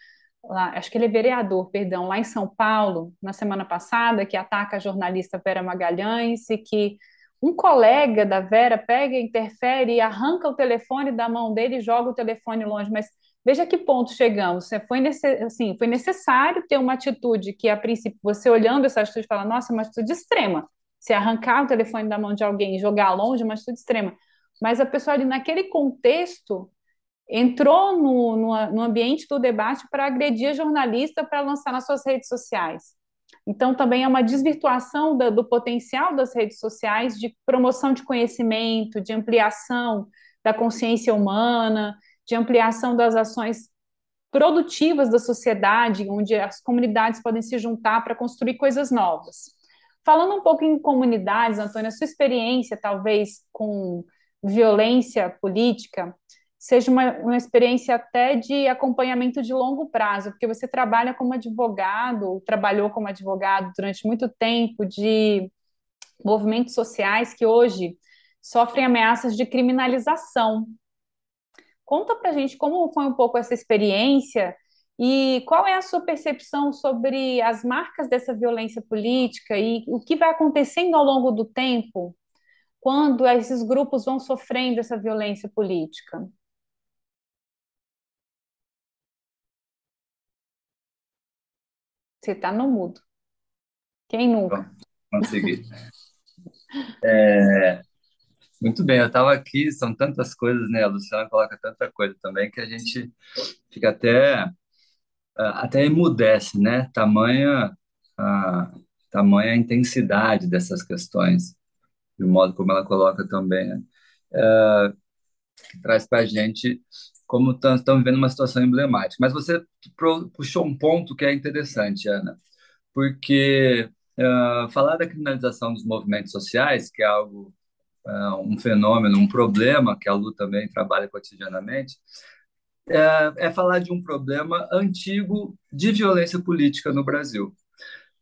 acho que ele é vereador, perdão, lá em São Paulo, na semana passada, que ataca a jornalista Vera Magalhães e que um colega da Vera pega, interfere e arranca o telefone da mão dele e joga o telefone longe. Mas veja que ponto chegamos. Foi necessário ter uma atitude que, a princípio, você olhando essa atitude, fala: nossa, é uma atitude extrema. Se arrancar o telefone da mão de alguém e jogar longe, é uma atitude extrema. Mas a pessoa ali, naquele contexto, entrou no ambiente do debate para agredir a jornalista para lançar nas suas redes sociais. Então, também é uma desvirtuação do potencial das redes sociais de promoção de conhecimento, de ampliação da consciência humana, de ampliação das ações produtivas da sociedade, onde as comunidades podem se juntar para construir coisas novas. Falando um pouco em comunidades, Antônia, a sua experiência, talvez, com violência política, seja uma experiência até de acompanhamento de longo prazo, porque você trabalha como advogado, trabalhou como advogado durante muito tempo de movimentos sociais que hoje sofrem ameaças de criminalização. Conta para a gente como foi um pouco essa experiência e qual é a sua percepção sobre as marcas dessa violência política e o que vai acontecendo ao longo do tempo quando esses grupos vão sofrendo essa violência política. Você está no mudo. Quem nunca? Consegui. Muito bem, eu estava aqui, são tantas coisas, né? A Luciana coloca tanta coisa também que a gente fica até emudece, né? Tamanha a intensidade dessas questões, e o modo como ela coloca também, né? Que traz para a gente como estamos vivendo uma situação emblemática. Mas você puxou um ponto que é interessante, Ana, porque falar da criminalização dos movimentos sociais, que é algo, um fenômeno, um problema que a Lu também trabalha cotidianamente, é falar de um problema antigo de violência política no Brasil.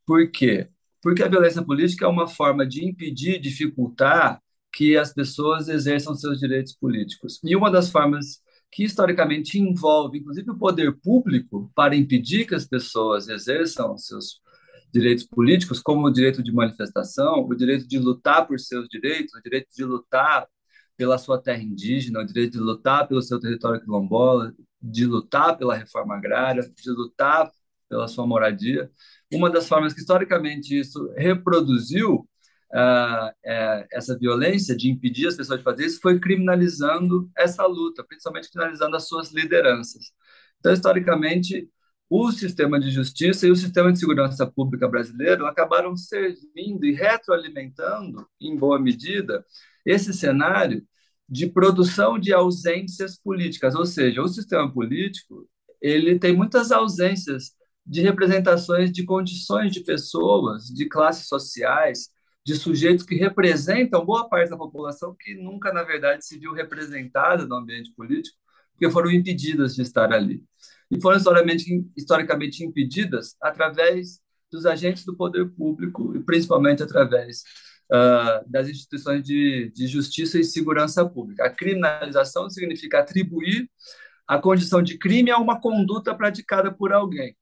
Por quê? Porque a violência política é uma forma de impedir, dificultar que as pessoas exerçam seus direitos políticos. E uma das formas que historicamente envolve, inclusive, o poder público para impedir que as pessoas exerçam seus direitos políticos, como o direito de manifestação, o direito de lutar por seus direitos, o direito de lutar pela sua terra indígena, o direito de lutar pelo seu território quilombola, de lutar pela reforma agrária, de lutar pela sua moradia. Uma das formas que historicamente isso reproduziu essa violência de impedir as pessoas de fazer isso foi criminalizando essa luta, principalmente criminalizando as suas lideranças. Então, historicamente, o sistema de justiça e o sistema de segurança pública brasileiro acabaram servindo e retroalimentando, em boa medida, esse cenário de produção de ausências políticas, ou seja, o sistema político ele tem muitas ausências de representações de condições de pessoas, de classes sociais, de sujeitos que representam boa parte da população que nunca, na verdade, se viu representada no ambiente político, porque foram impedidas de estar ali. E foram historicamente impedidas através dos agentes do poder público e principalmente através das instituições de justiça e segurança pública. A criminalização significa atribuir a condição de crime a uma conduta praticada por alguém,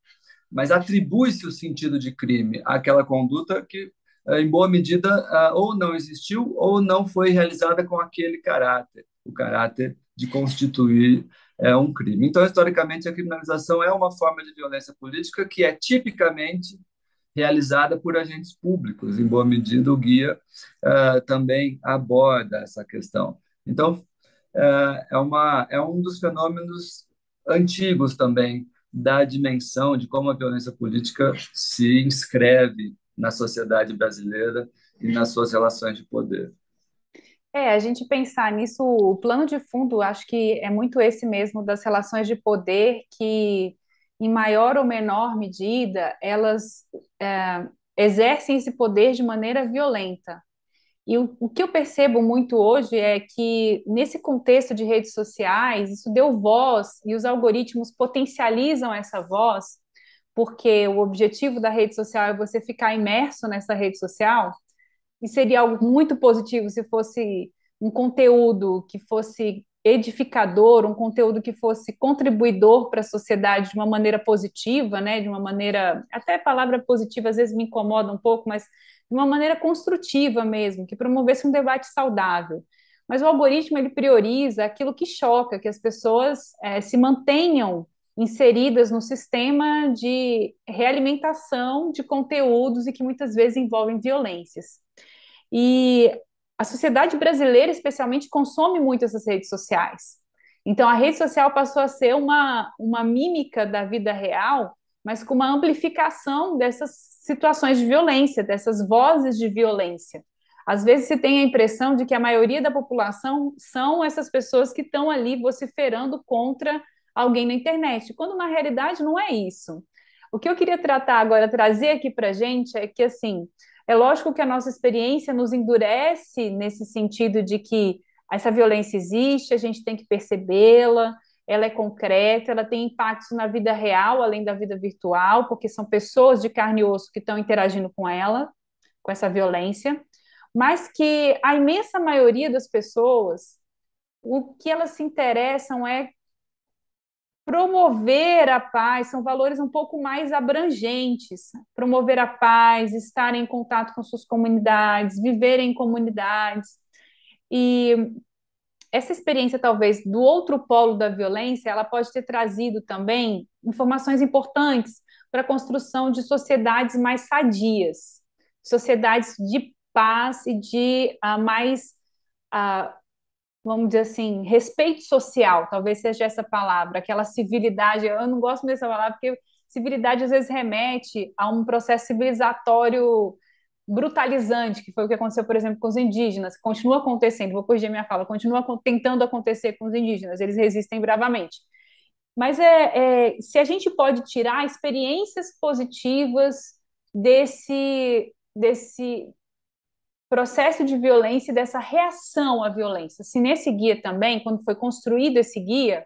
mas atribui-se o sentido de crime àquela conduta que, em boa medida, ou não existiu ou não foi realizada com aquele caráter, o caráter de constituir um crime. Então, historicamente, a criminalização é uma forma de violência política que é tipicamente realizada por agentes públicos. Em boa medida, o guia também aborda essa questão. Então, é um dos fenômenos antigos também da dimensão de como a violência política se inscreve na sociedade brasileira e nas suas relações de poder. A gente pensar nisso, o plano de fundo, acho que é muito esse mesmo, das relações de poder que, em maior ou menor medida, elas exercem esse poder de maneira violenta. E o que eu percebo muito hoje é que, nesse contexto de redes sociais, isso deu voz e os algoritmos potencializam essa voz, porque o objetivo da rede social é você ficar imerso nessa rede social, e seria algo muito positivo se fosse um conteúdo que fosse edificador, um conteúdo que fosse contribuidor para a sociedade de uma maneira positiva, né? De uma maneira, até a palavra positiva às vezes me incomoda um pouco, mas de uma maneira construtiva mesmo, que promovesse um debate saudável. Mas o algoritmo, ele prioriza aquilo que choca, que as pessoas se mantenham inseridas no sistema de realimentação de conteúdos e que muitas vezes envolvem violências. E a sociedade brasileira, especialmente, consome muito essas redes sociais. Então, a rede social passou a ser uma mímica da vida real, mas com uma amplificação dessas situações de violência, dessas vozes de violência. Às vezes se tem a impressão de que a maioria da população são essas pessoas que estão ali vociferando contra alguém na internet, quando na realidade não é isso. O que eu queria tratar agora, trazer aqui para a gente, é que, assim, é lógico que a nossa experiência nos endurece nesse sentido de que essa violência existe, a gente tem que percebê-la, ela é concreta, ela tem impactos na vida real, além da vida virtual, porque são pessoas de carne e osso que estão interagindo com ela, com essa violência, mas que a imensa maioria das pessoas, o que elas se interessam é promover a paz, são valores um pouco mais abrangentes, promover a paz, estar em contato com suas comunidades, viver em comunidades. E essa experiência, talvez, do outro polo da violência, ela pode ter trazido também informações importantes para a construção de sociedades mais sadias, sociedades de paz e de mais, vamos dizer assim, respeito social, talvez seja essa palavra, aquela civilidade. Eu não gosto dessa palavra porque civilidade às vezes remete a um processo civilizatório brutalizante, que foi o que aconteceu, por exemplo, com os indígenas, continua acontecendo, vou corrigir minha fala, continua tentando acontecer com os indígenas, eles resistem bravamente. Mas se a gente pode tirar experiências positivas desse processo de violência e dessa reação à violência. Se nesse guia também, quando foi construído esse guia,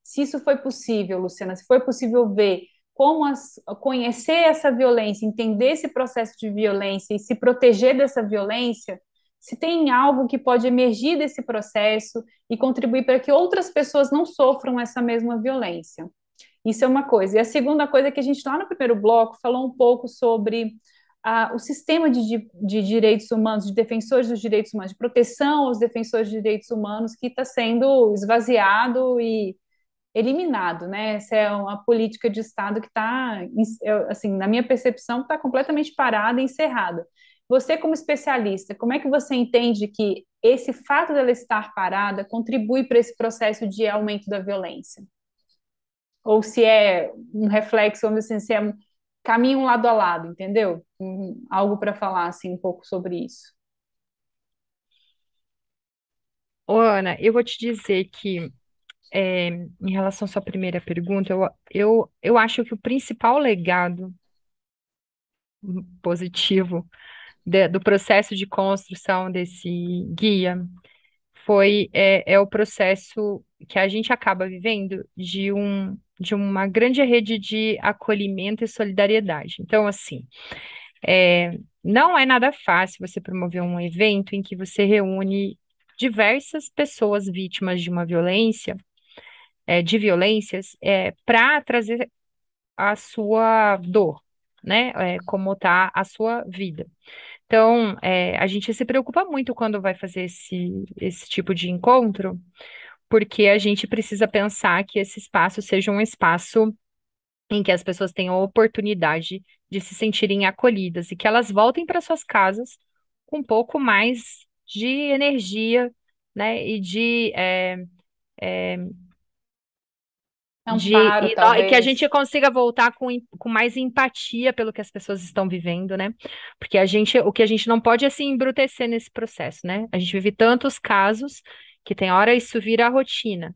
se isso foi possível, Luciana, se foi possível ver como conhecer essa violência, entender esse processo de violência e se proteger dessa violência, se tem algo que pode emergir desse processo e contribuir para que outras pessoas não sofram essa mesma violência. Isso é uma coisa. E a segunda coisa é que a gente, lá no primeiro bloco, falou um pouco sobre o sistema de direitos humanos, de defensores dos direitos humanos, de proteção aos defensores de direitos humanos, que está sendo esvaziado e eliminado, né? Essa é uma política de Estado que está, assim, na minha percepção, está completamente parada e encerrada. Você, como especialista, como é que você entende que esse fato dela estar parada contribui para esse processo de aumento da violência? Ou se é um reflexo, vamos dizer assim, se é caminho lado a lado, entendeu? Algo para falar, assim, um pouco sobre isso. Ô, Ana, eu vou te dizer que, em relação à sua primeira pergunta, eu acho que o principal legado positivo do processo de construção desse guia é o processo que a gente acaba vivendo de uma grande rede de acolhimento e solidariedade. Então, assim, não é nada fácil você promover um evento em que você reúne diversas pessoas vítimas de uma violência, de violências, para trazer a sua dor, né? Como está a sua vida. Então, a gente se preocupa muito quando vai fazer esse tipo de encontro, porque a gente precisa pensar que esse espaço seja um espaço em que as pessoas tenham a oportunidade de se sentirem acolhidas e que elas voltem para suas casas com um pouco mais de energia, né? E Amparo, e que a talvez. gente consiga voltar com mais empatia pelo que as pessoas estão vivendo, né? Porque o que a gente não pode é se embrutecer nesse processo, né? A gente vive tantos casos que tem hora isso vira a rotina,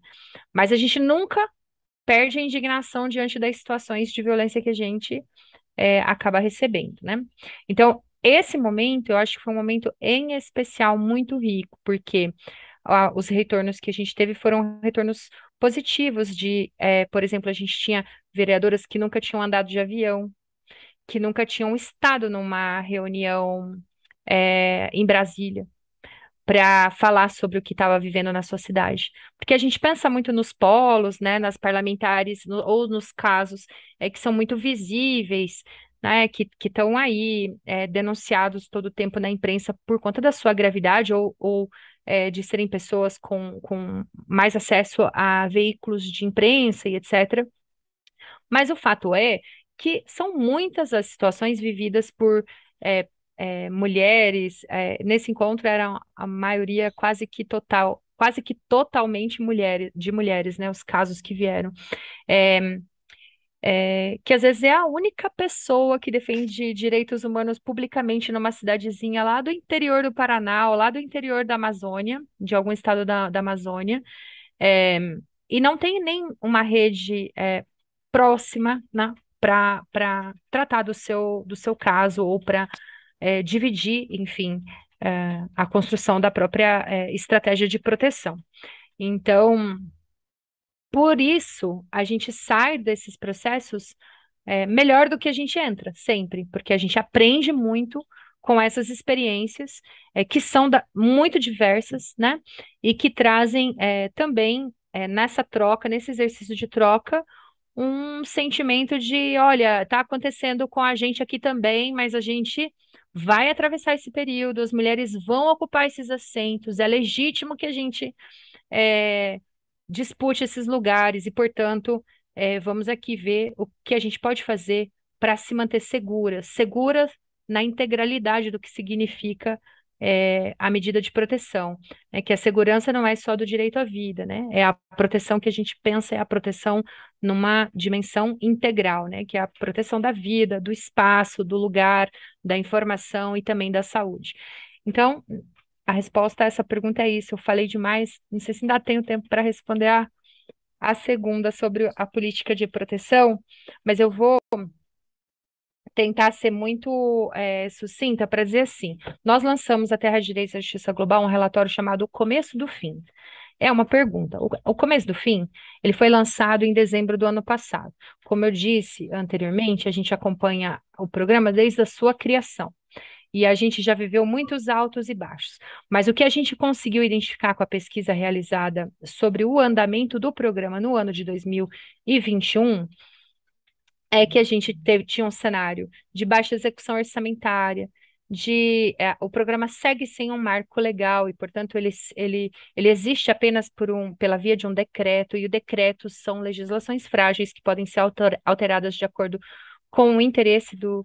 mas a gente nunca perde a indignação diante das situações de violência que a gente acaba recebendo, né? Então, esse momento, eu acho que foi um momento em especial muito rico, porque os retornos que a gente teve foram retornos positivos por exemplo, a gente tinha vereadoras que nunca tinham andado de avião, que nunca tinham estado numa reunião em Brasília para falar sobre o que estava vivendo na sua cidade. Porque a gente pensa muito nos polos, né, nas parlamentares, ou nos casos que são muito visíveis, né, que estão aí denunciados todo o tempo na imprensa por conta da sua gravidade ou de serem pessoas com mais acesso a veículos de imprensa e etc. Mas o fato é que são muitas as situações vividas por mulheres. Nesse encontro era a maioria quase que totalmente mulheres, né? Os casos que vieram. que às vezes é a única pessoa que defende direitos humanos publicamente numa cidadezinha lá do interior do Paraná, ou lá do interior da Amazônia, de algum estado da Amazônia, é, e não tem nem uma rede próxima, né, para tratar do seu caso ou para dividir, enfim, a construção da própria estratégia de proteção. Então, por isso, a gente sai desses processos melhor do que a gente entra, sempre, porque a gente aprende muito com essas experiências que são muito diversas, né? E que trazem também nessa troca, nesse exercício de troca, um sentimento de, olha, está acontecendo com a gente aqui também, mas a gente vai atravessar esse período, as mulheres vão ocupar esses assentos, é legítimo que a gente é, dispute esses lugares e, portanto, vamos aqui ver o que a gente pode fazer para se manter segura na integralidade do que significa a medida de proteção, né? Que a segurança não é só do direito à vida, né? É a proteção que a gente pensa, é a proteção numa dimensão integral, né? Que é a proteção da vida, do espaço, do lugar, da informação e também da saúde. Então, a resposta a essa pergunta é isso. Eu falei demais, não sei se ainda tenho tempo para responder a segunda sobre a política de proteção, mas eu vou tentar ser muito sucinta para dizer assim: nós lançamos a Terra de Direitos e Justiça Global um relatório chamado O Começo do Fim. É uma pergunta. O Começo do Fim, ele foi lançado em dezembro do ano passado. Como eu disse anteriormente, a gente acompanha o programa desde a sua criação. E a gente já viveu muitos altos e baixos. Mas o que a gente conseguiu identificar com a pesquisa realizada sobre o andamento do programa no ano de 2021 é que a gente tinha um cenário de baixa execução orçamentária, o programa segue sem um marco legal e, portanto, ele existe apenas pela via de um decreto, e o decreto são legislações frágeis que podem ser alteradas de acordo com o interesse do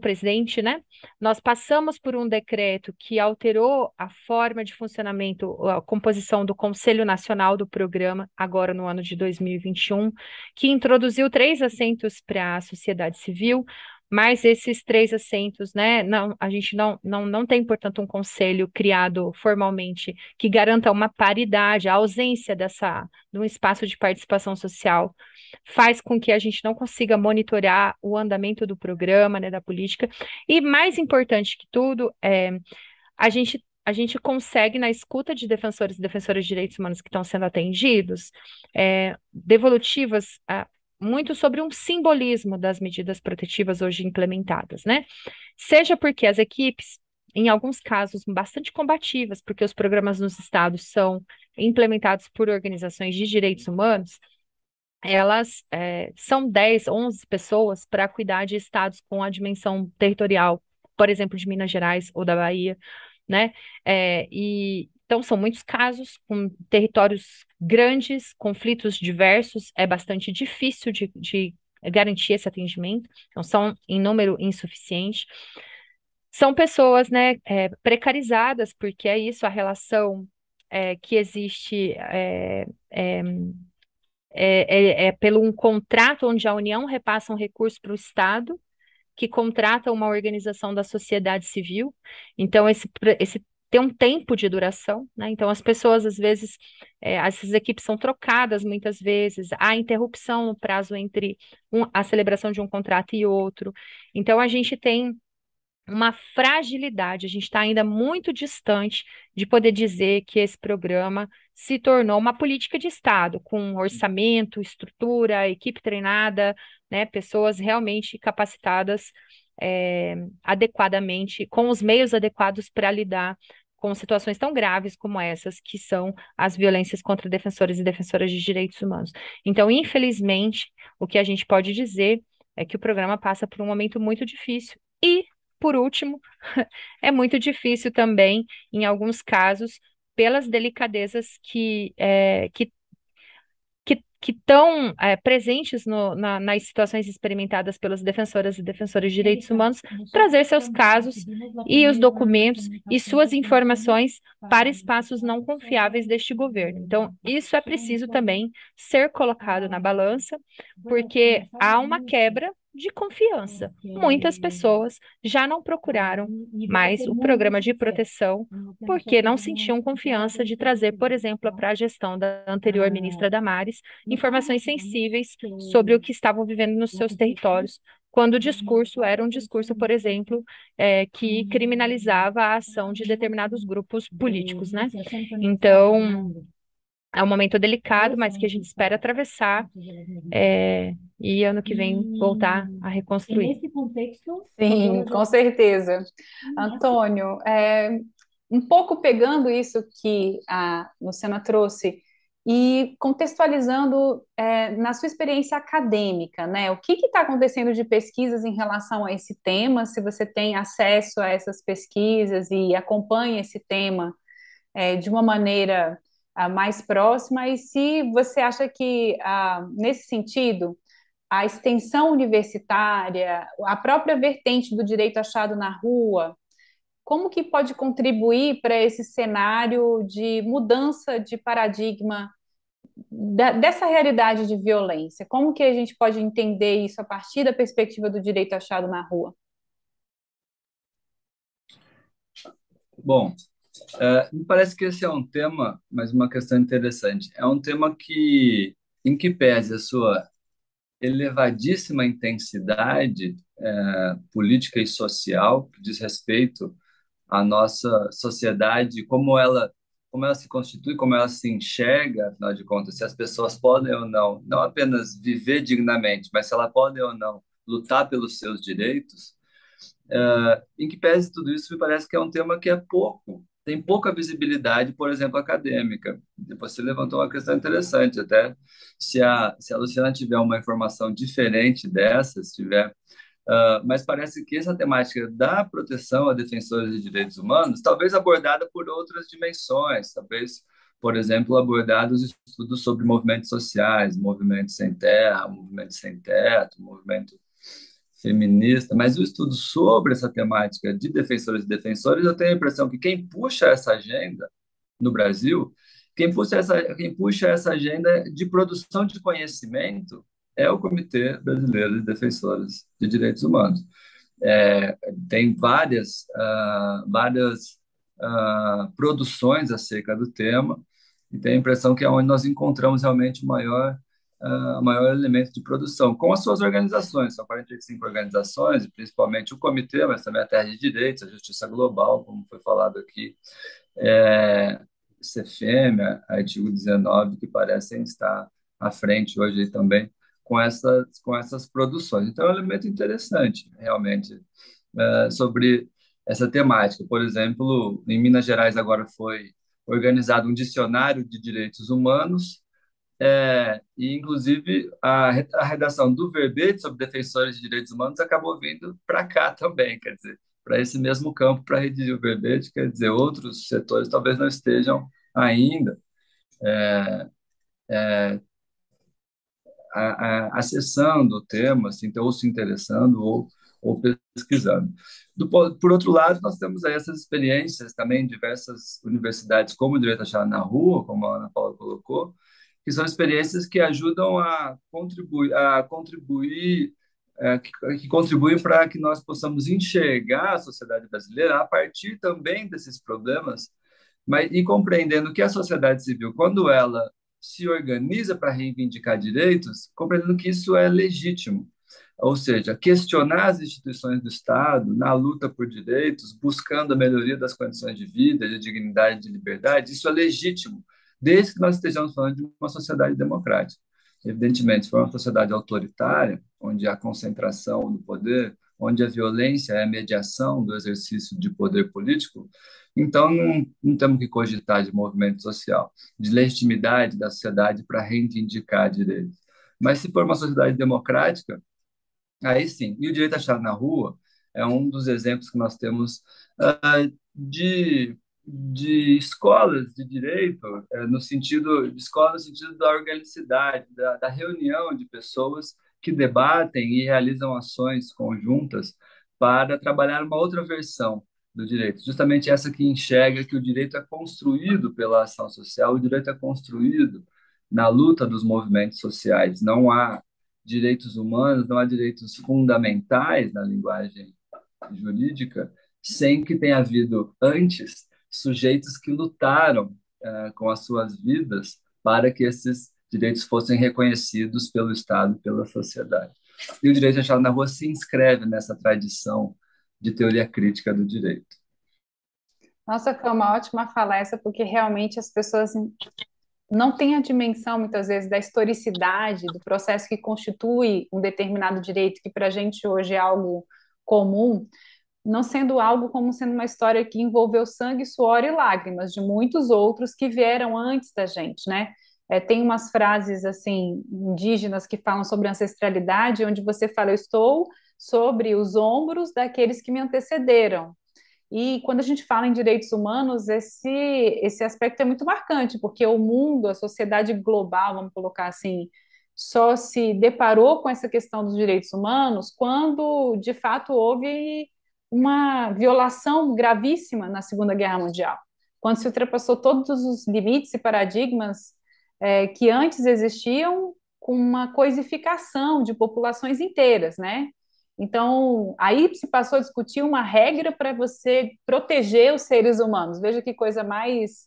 presidente, né? Nós passamos por um decreto que alterou a forma de funcionamento, a composição do Conselho Nacional do Programa, agora no ano de 2021, que introduziu 3 assentos para a sociedade civil, mas esses 3 assentos, né? A gente não tem, portanto, um conselho criado formalmente que garanta uma paridade, a ausência de um espaço de participação social faz com que a gente não consiga monitorar o andamento do programa, né, da política. E mais importante que tudo, a gente consegue, na escuta de defensores e defensoras de direitos humanos que estão sendo atendidos, devolutivas muito sobre um simbolismo das medidas protetivas hoje implementadas, né? Seja porque as equipes, em alguns casos, bastante combativas, porque os programas nos estados são implementados por organizações de direitos humanos, elas são 10, 11 pessoas para cuidar de estados com a dimensão territorial, por exemplo, de Minas Gerais ou da Bahia, né? Então, são muitos casos com territórios grandes, conflitos diversos, é bastante difícil de garantir esse atendimento, então são em número insuficiente. São pessoas, né, precarizadas, porque é isso, a relação que existe pelo um contrato onde a União repassa um recurso para o Estado, que contrata uma organização da sociedade civil. Então, esse tem um tempo de duração, né? Então, as pessoas, às vezes, essas equipes são trocadas muitas vezes, há interrupção no prazo entre a celebração de um contrato e outro. Então, a gente tem uma fragilidade, a gente está ainda muito distante de poder dizer que esse programa se tornou uma política de Estado, com orçamento, estrutura, equipe treinada, né, pessoas realmente capacitadas adequadamente, com os meios adequados para lidar com situações tão graves como essas, que são as violências contra defensores e defensoras de direitos humanos. Então, infelizmente, o que a gente pode dizer é que o programa passa por um momento muito difícil e, por último, é muito difícil também, em alguns casos, pelas delicadezas que que estão presentes nas situações experimentadas pelas defensoras e defensores de direitos humanos, trazer seus casos e os documentos e suas informações para espaços não confiáveis deste governo. Então, isso é preciso também ser colocado na balança, porque há uma quebra de confiança. Muitas pessoas já não procuraram mais o programa de proteção porque não sentiam confiança de trazer, por exemplo, para a gestão da anterior ministra Damares, informações sensíveis sobre o que estavam vivendo nos seus territórios, quando o discurso era um discurso, por exemplo, que criminalizava a ação de determinados grupos políticos, né? Então, é um momento delicado, mas que a gente espera atravessar e ano que vem voltar a reconstruir. Sim, com certeza. Antônio, um pouco pegando isso que a Luciana trouxe e contextualizando na sua experiência acadêmica, né? O que está acontecendo de pesquisas em relação a esse tema? Se você tem acesso a essas pesquisas e acompanha esse tema de uma maneira mais próxima, e se você acha que, nesse sentido, a extensão universitária, a própria vertente do direito achado na rua, como que pode contribuir para esse cenário de mudança de paradigma dessa realidade de violência? Como que a gente pode entender isso a partir da perspectiva do direito achado na rua? Bom, me parece que esse é um tema, mas uma questão interessante. É um tema em que pese a sua elevadíssima intensidade política e social, que diz respeito à nossa sociedade, como ela se constitui, como ela se enxerga, afinal de contas, se as pessoas podem ou não, não apenas viver dignamente, mas se elas podem ou não lutar pelos seus direitos, em que pese tudo isso, me parece que é um tema que tem pouca visibilidade, por exemplo, acadêmica. Você levantou uma questão interessante, até se a Luciana tiver uma informação diferente dessa, se tiver, mas parece que essa temática da proteção a defensores de direitos humanos, talvez abordada por outras dimensões, talvez, por exemplo, abordados estudos sobre movimentos sociais, movimentos sem terra, movimento sem teto, movimento feminista, mas o estudo sobre essa temática de defensores e defensores, eu tenho a impressão que quem puxa essa agenda no Brasil, quem puxa essa agenda de produção de conhecimento é o Comitê Brasileiro de Defensores de Direitos Humanos. Tem várias produções acerca do tema, e tenho a impressão que é onde nós encontramos realmente o maior elemento de produção, com as suas organizações. São 45 organizações, e principalmente o Comitê, mas também a Terra de Direitos, a Justiça Global, como foi falado aqui, CFM, artigo 19, que parecem estar à frente hoje aí também com essas produções. Então, é um elemento interessante, realmente, sobre essa temática. Por exemplo, em Minas Gerais agora foi organizado um dicionário de direitos humanos, e, inclusive, a redação do verbete sobre defensores de direitos humanos acabou vindo para cá também, quer dizer, para esse mesmo campo, para redigir o verbete, quer dizer, outros setores talvez não estejam ainda acessando o tema, assim, ou se interessando ou pesquisando. Por outro lado, nós temos aí essas experiências também em diversas universidades, como o Direito Achado na Rua, como a Ana Paula colocou, que são experiências que ajudam a contribuir, que contribuem para que nós possamos enxergar a sociedade brasileira a partir também desses problemas, e compreendendo que a sociedade civil, quando ela se organiza para reivindicar direitos, compreendendo que isso é legítimo. Ou seja, questionar as instituições do Estado na luta por direitos, buscando a melhoria das condições de vida, de dignidade, de liberdade, isso é legítimo, desde que nós estejamos falando de uma sociedade democrática. Evidentemente, se for uma sociedade autoritária, onde há concentração do poder, onde a violência é a mediação do exercício de poder político, então não temos que cogitar de movimento social, de legitimidade da sociedade para reivindicar direitos. Mas se for uma sociedade democrática, aí sim. E o direito achado na rua é um dos exemplos que nós temos de de escolas de direito, no sentido de escola no sentido da organicidade, da reunião de pessoas que debatem e realizam ações conjuntas para trabalhar uma outra versão do direito, justamente essa que enxerga que o direito é construído pela ação social, o direito é construído na luta dos movimentos sociais. Não há direitos humanos, não há direitos fundamentais na linguagem jurídica sem que tenha havido antes sujeitos que lutaram com as suas vidas para que esses direitos fossem reconhecidos pelo Estado e pela sociedade. E o direito achado na rua se inscreve nessa tradição de teoria crítica do direito. Nossa, foi uma ótima fala essa, porque realmente as pessoas não têm a dimensão, muitas vezes, da historicidade do processo que constitui um determinado direito, que para a gente hoje é algo comum, não sendo algo como sendo uma história que envolveu sangue, suor e lágrimas de muitos outros que vieram antes da gente, né? Tem umas frases assim indígenas que falam sobre ancestralidade, onde você fala, eu estou sobre os ombros daqueles que me antecederam. E quando a gente fala em direitos humanos, esse aspecto é muito marcante, porque o mundo, a sociedade global, vamos colocar assim, só se deparou com essa questão dos direitos humanos quando, de fato, houve uma violação gravíssima na Segunda Guerra Mundial, quando se ultrapassou todos os limites e paradigmas que antes existiam com uma coisificação de populações inteiras, né? Então, aí se passou a discutir uma regra para você proteger os seres humanos. Veja que coisa mais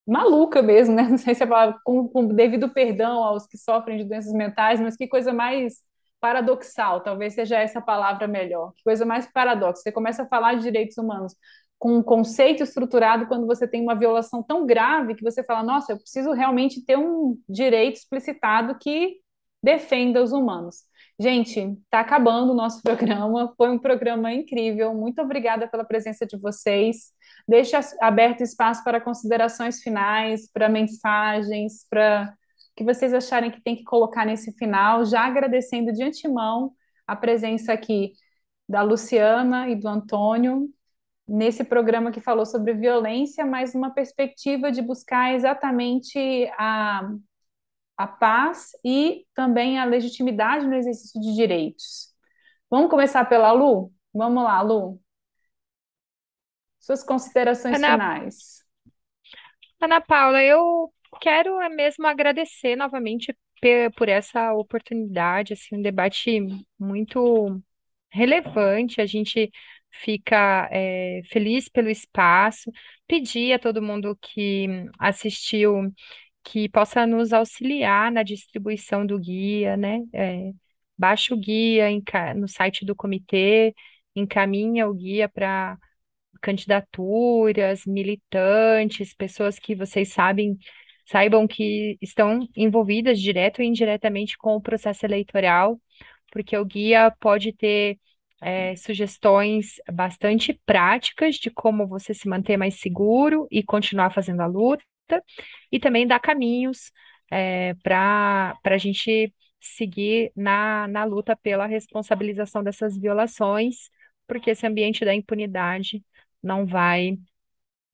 maluca mesmo, né? Não sei se é palavra, com devido perdão aos que sofrem de doenças mentais, mas que coisa mais paradoxal, talvez seja essa palavra melhor. Que coisa mais paradoxa. Você começa a falar de direitos humanos com um conceito estruturado quando você tem uma violação tão grave que você fala, nossa, eu preciso realmente ter um direito explicitado que defenda os humanos. Gente, está acabando o nosso programa. Foi um programa incrível. Muito obrigada pela presença de vocês. Deixa aberto espaço para considerações finais, para mensagens, para o que vocês acharem que tem que colocar nesse final, já agradecendo de antemão a presença aqui da Luciana e do Antônio nesse programa que falou sobre violência, mas uma perspectiva de buscar exatamente a paz e também a legitimidade no exercício de direitos. Vamos começar pela Lu? Vamos lá, Lu. Suas considerações Ana, finais. Ana Paula, eu quero mesmo agradecer novamente por essa oportunidade, assim, um debate muito relevante. A gente fica feliz pelo espaço, pedir a todo mundo que assistiu que possa nos auxiliar na distribuição do guia, né? Baixa o guia no site do comitê, encaminha o guia para candidaturas, militantes, pessoas que vocês saibam que estão envolvidas direto ou indiretamente com o processo eleitoral, porque o guia pode ter sugestões bastante práticas de como você se manter mais seguro e continuar fazendo a luta, e também dar caminhos para a gente seguir na luta pela responsabilização dessas violações, porque esse ambiente da impunidade não vai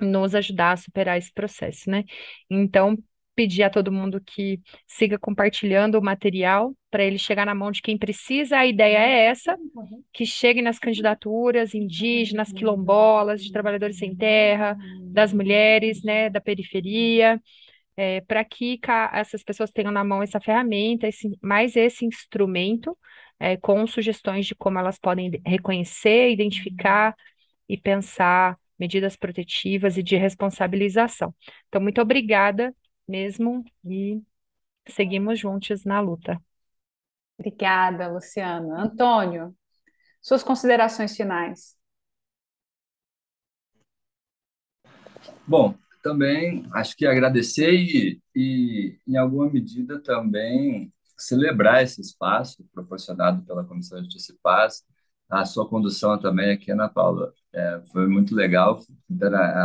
nos ajudar a superar esse processo, né? Então, pedir a todo mundo que siga compartilhando o material para ele chegar na mão de quem precisa. A ideia é essa, que chegue nas candidaturas indígenas, quilombolas, de trabalhadores sem terra, das mulheres, né, da periferia, para que essas pessoas tenham na mão essa ferramenta, mais esse instrumento, com sugestões de como elas podem reconhecer, identificar e pensar medidas protetivas e de responsabilização. Então, muito obrigada mesmo e seguimos juntos na luta. Obrigada, Luciana. Antônio, suas considerações finais. Bom, também acho que agradecer em alguma medida, também celebrar esse espaço proporcionado pela Comissão de Justiça e Paz, a sua condução também aqui, Ana Paula. Foi muito legal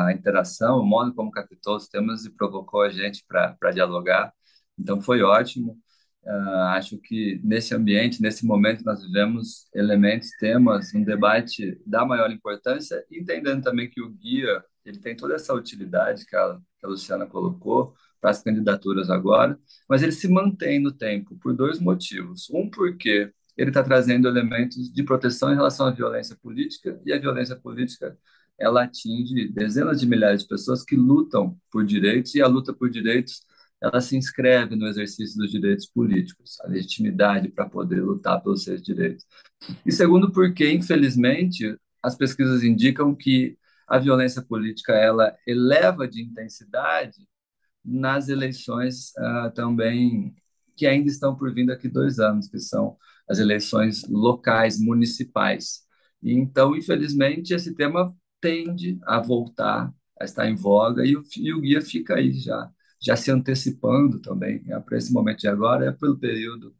a interação, o modo como captou os temas e provocou a gente para dialogar. Então, foi ótimo. Acho que nesse ambiente, nesse momento, nós vivemos elementos, temas, um debate da maior importância, entendendo também que o guia ele tem toda essa utilidade que a Luciana colocou para as candidaturas agora, mas ele se mantém no tempo por dois motivos. Um, porque ele está trazendo elementos de proteção em relação à violência política, e a violência política ela atinge dezenas de milhares de pessoas que lutam por direitos, e a luta por direitos ela se inscreve no exercício dos direitos políticos, a legitimidade para poder lutar pelos seus direitos. E segundo, porque, infelizmente, as pesquisas indicam que a violência política ela eleva de intensidade nas eleições também que ainda estão por vir daqui 2 anos, que são as eleições locais, municipais. E, então, infelizmente, esse tema tende a voltar a estar em voga e o guia fica aí já se antecipando também, para esse momento de agora, pelo período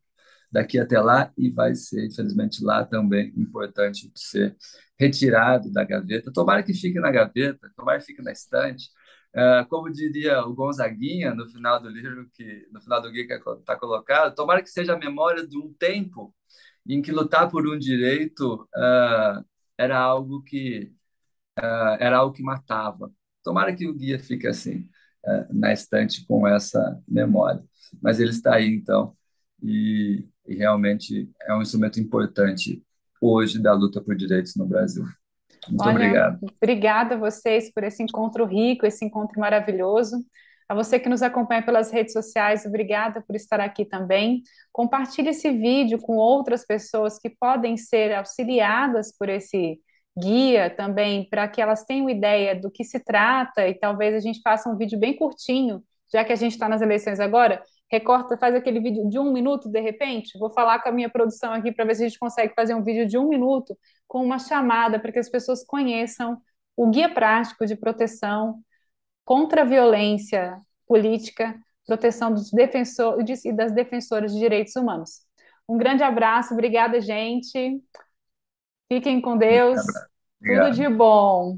daqui até lá, e vai ser, infelizmente, lá também importante ser retirado da gaveta. Tomara que fique na gaveta, tomara que fique na estante. Como diria o Gonzaguinha no final do livro, no final do guia que está colocado, tomara que seja a memória de um tempo em que lutar por um direito era algo que matava. Tomara que o guia fique assim, na estante com essa memória. Mas ele está aí, então, e realmente é um instrumento importante hoje da luta por direitos no Brasil. Muito obrigado. Obrigada a vocês por esse encontro rico, esse encontro maravilhoso. A você que nos acompanha pelas redes sociais, obrigada por estar aqui também. Compartilhe esse vídeo com outras pessoas que podem ser auxiliadas por esse guia também, para que elas tenham ideia do que se trata, e talvez a gente faça um vídeo bem curtinho, já que a gente está nas eleições agora, recorta, faz aquele vídeo de 1 minuto, de repente. Vou falar com a minha produção aqui para ver se a gente consegue fazer um vídeo de 1 minuto com uma chamada para que as pessoas conheçam o guia prático de proteção contra a violência política, proteção dos defensores e das defensoras de direitos humanos. Um grande abraço, obrigada, gente. Fiquem com Deus. Tudo de bom.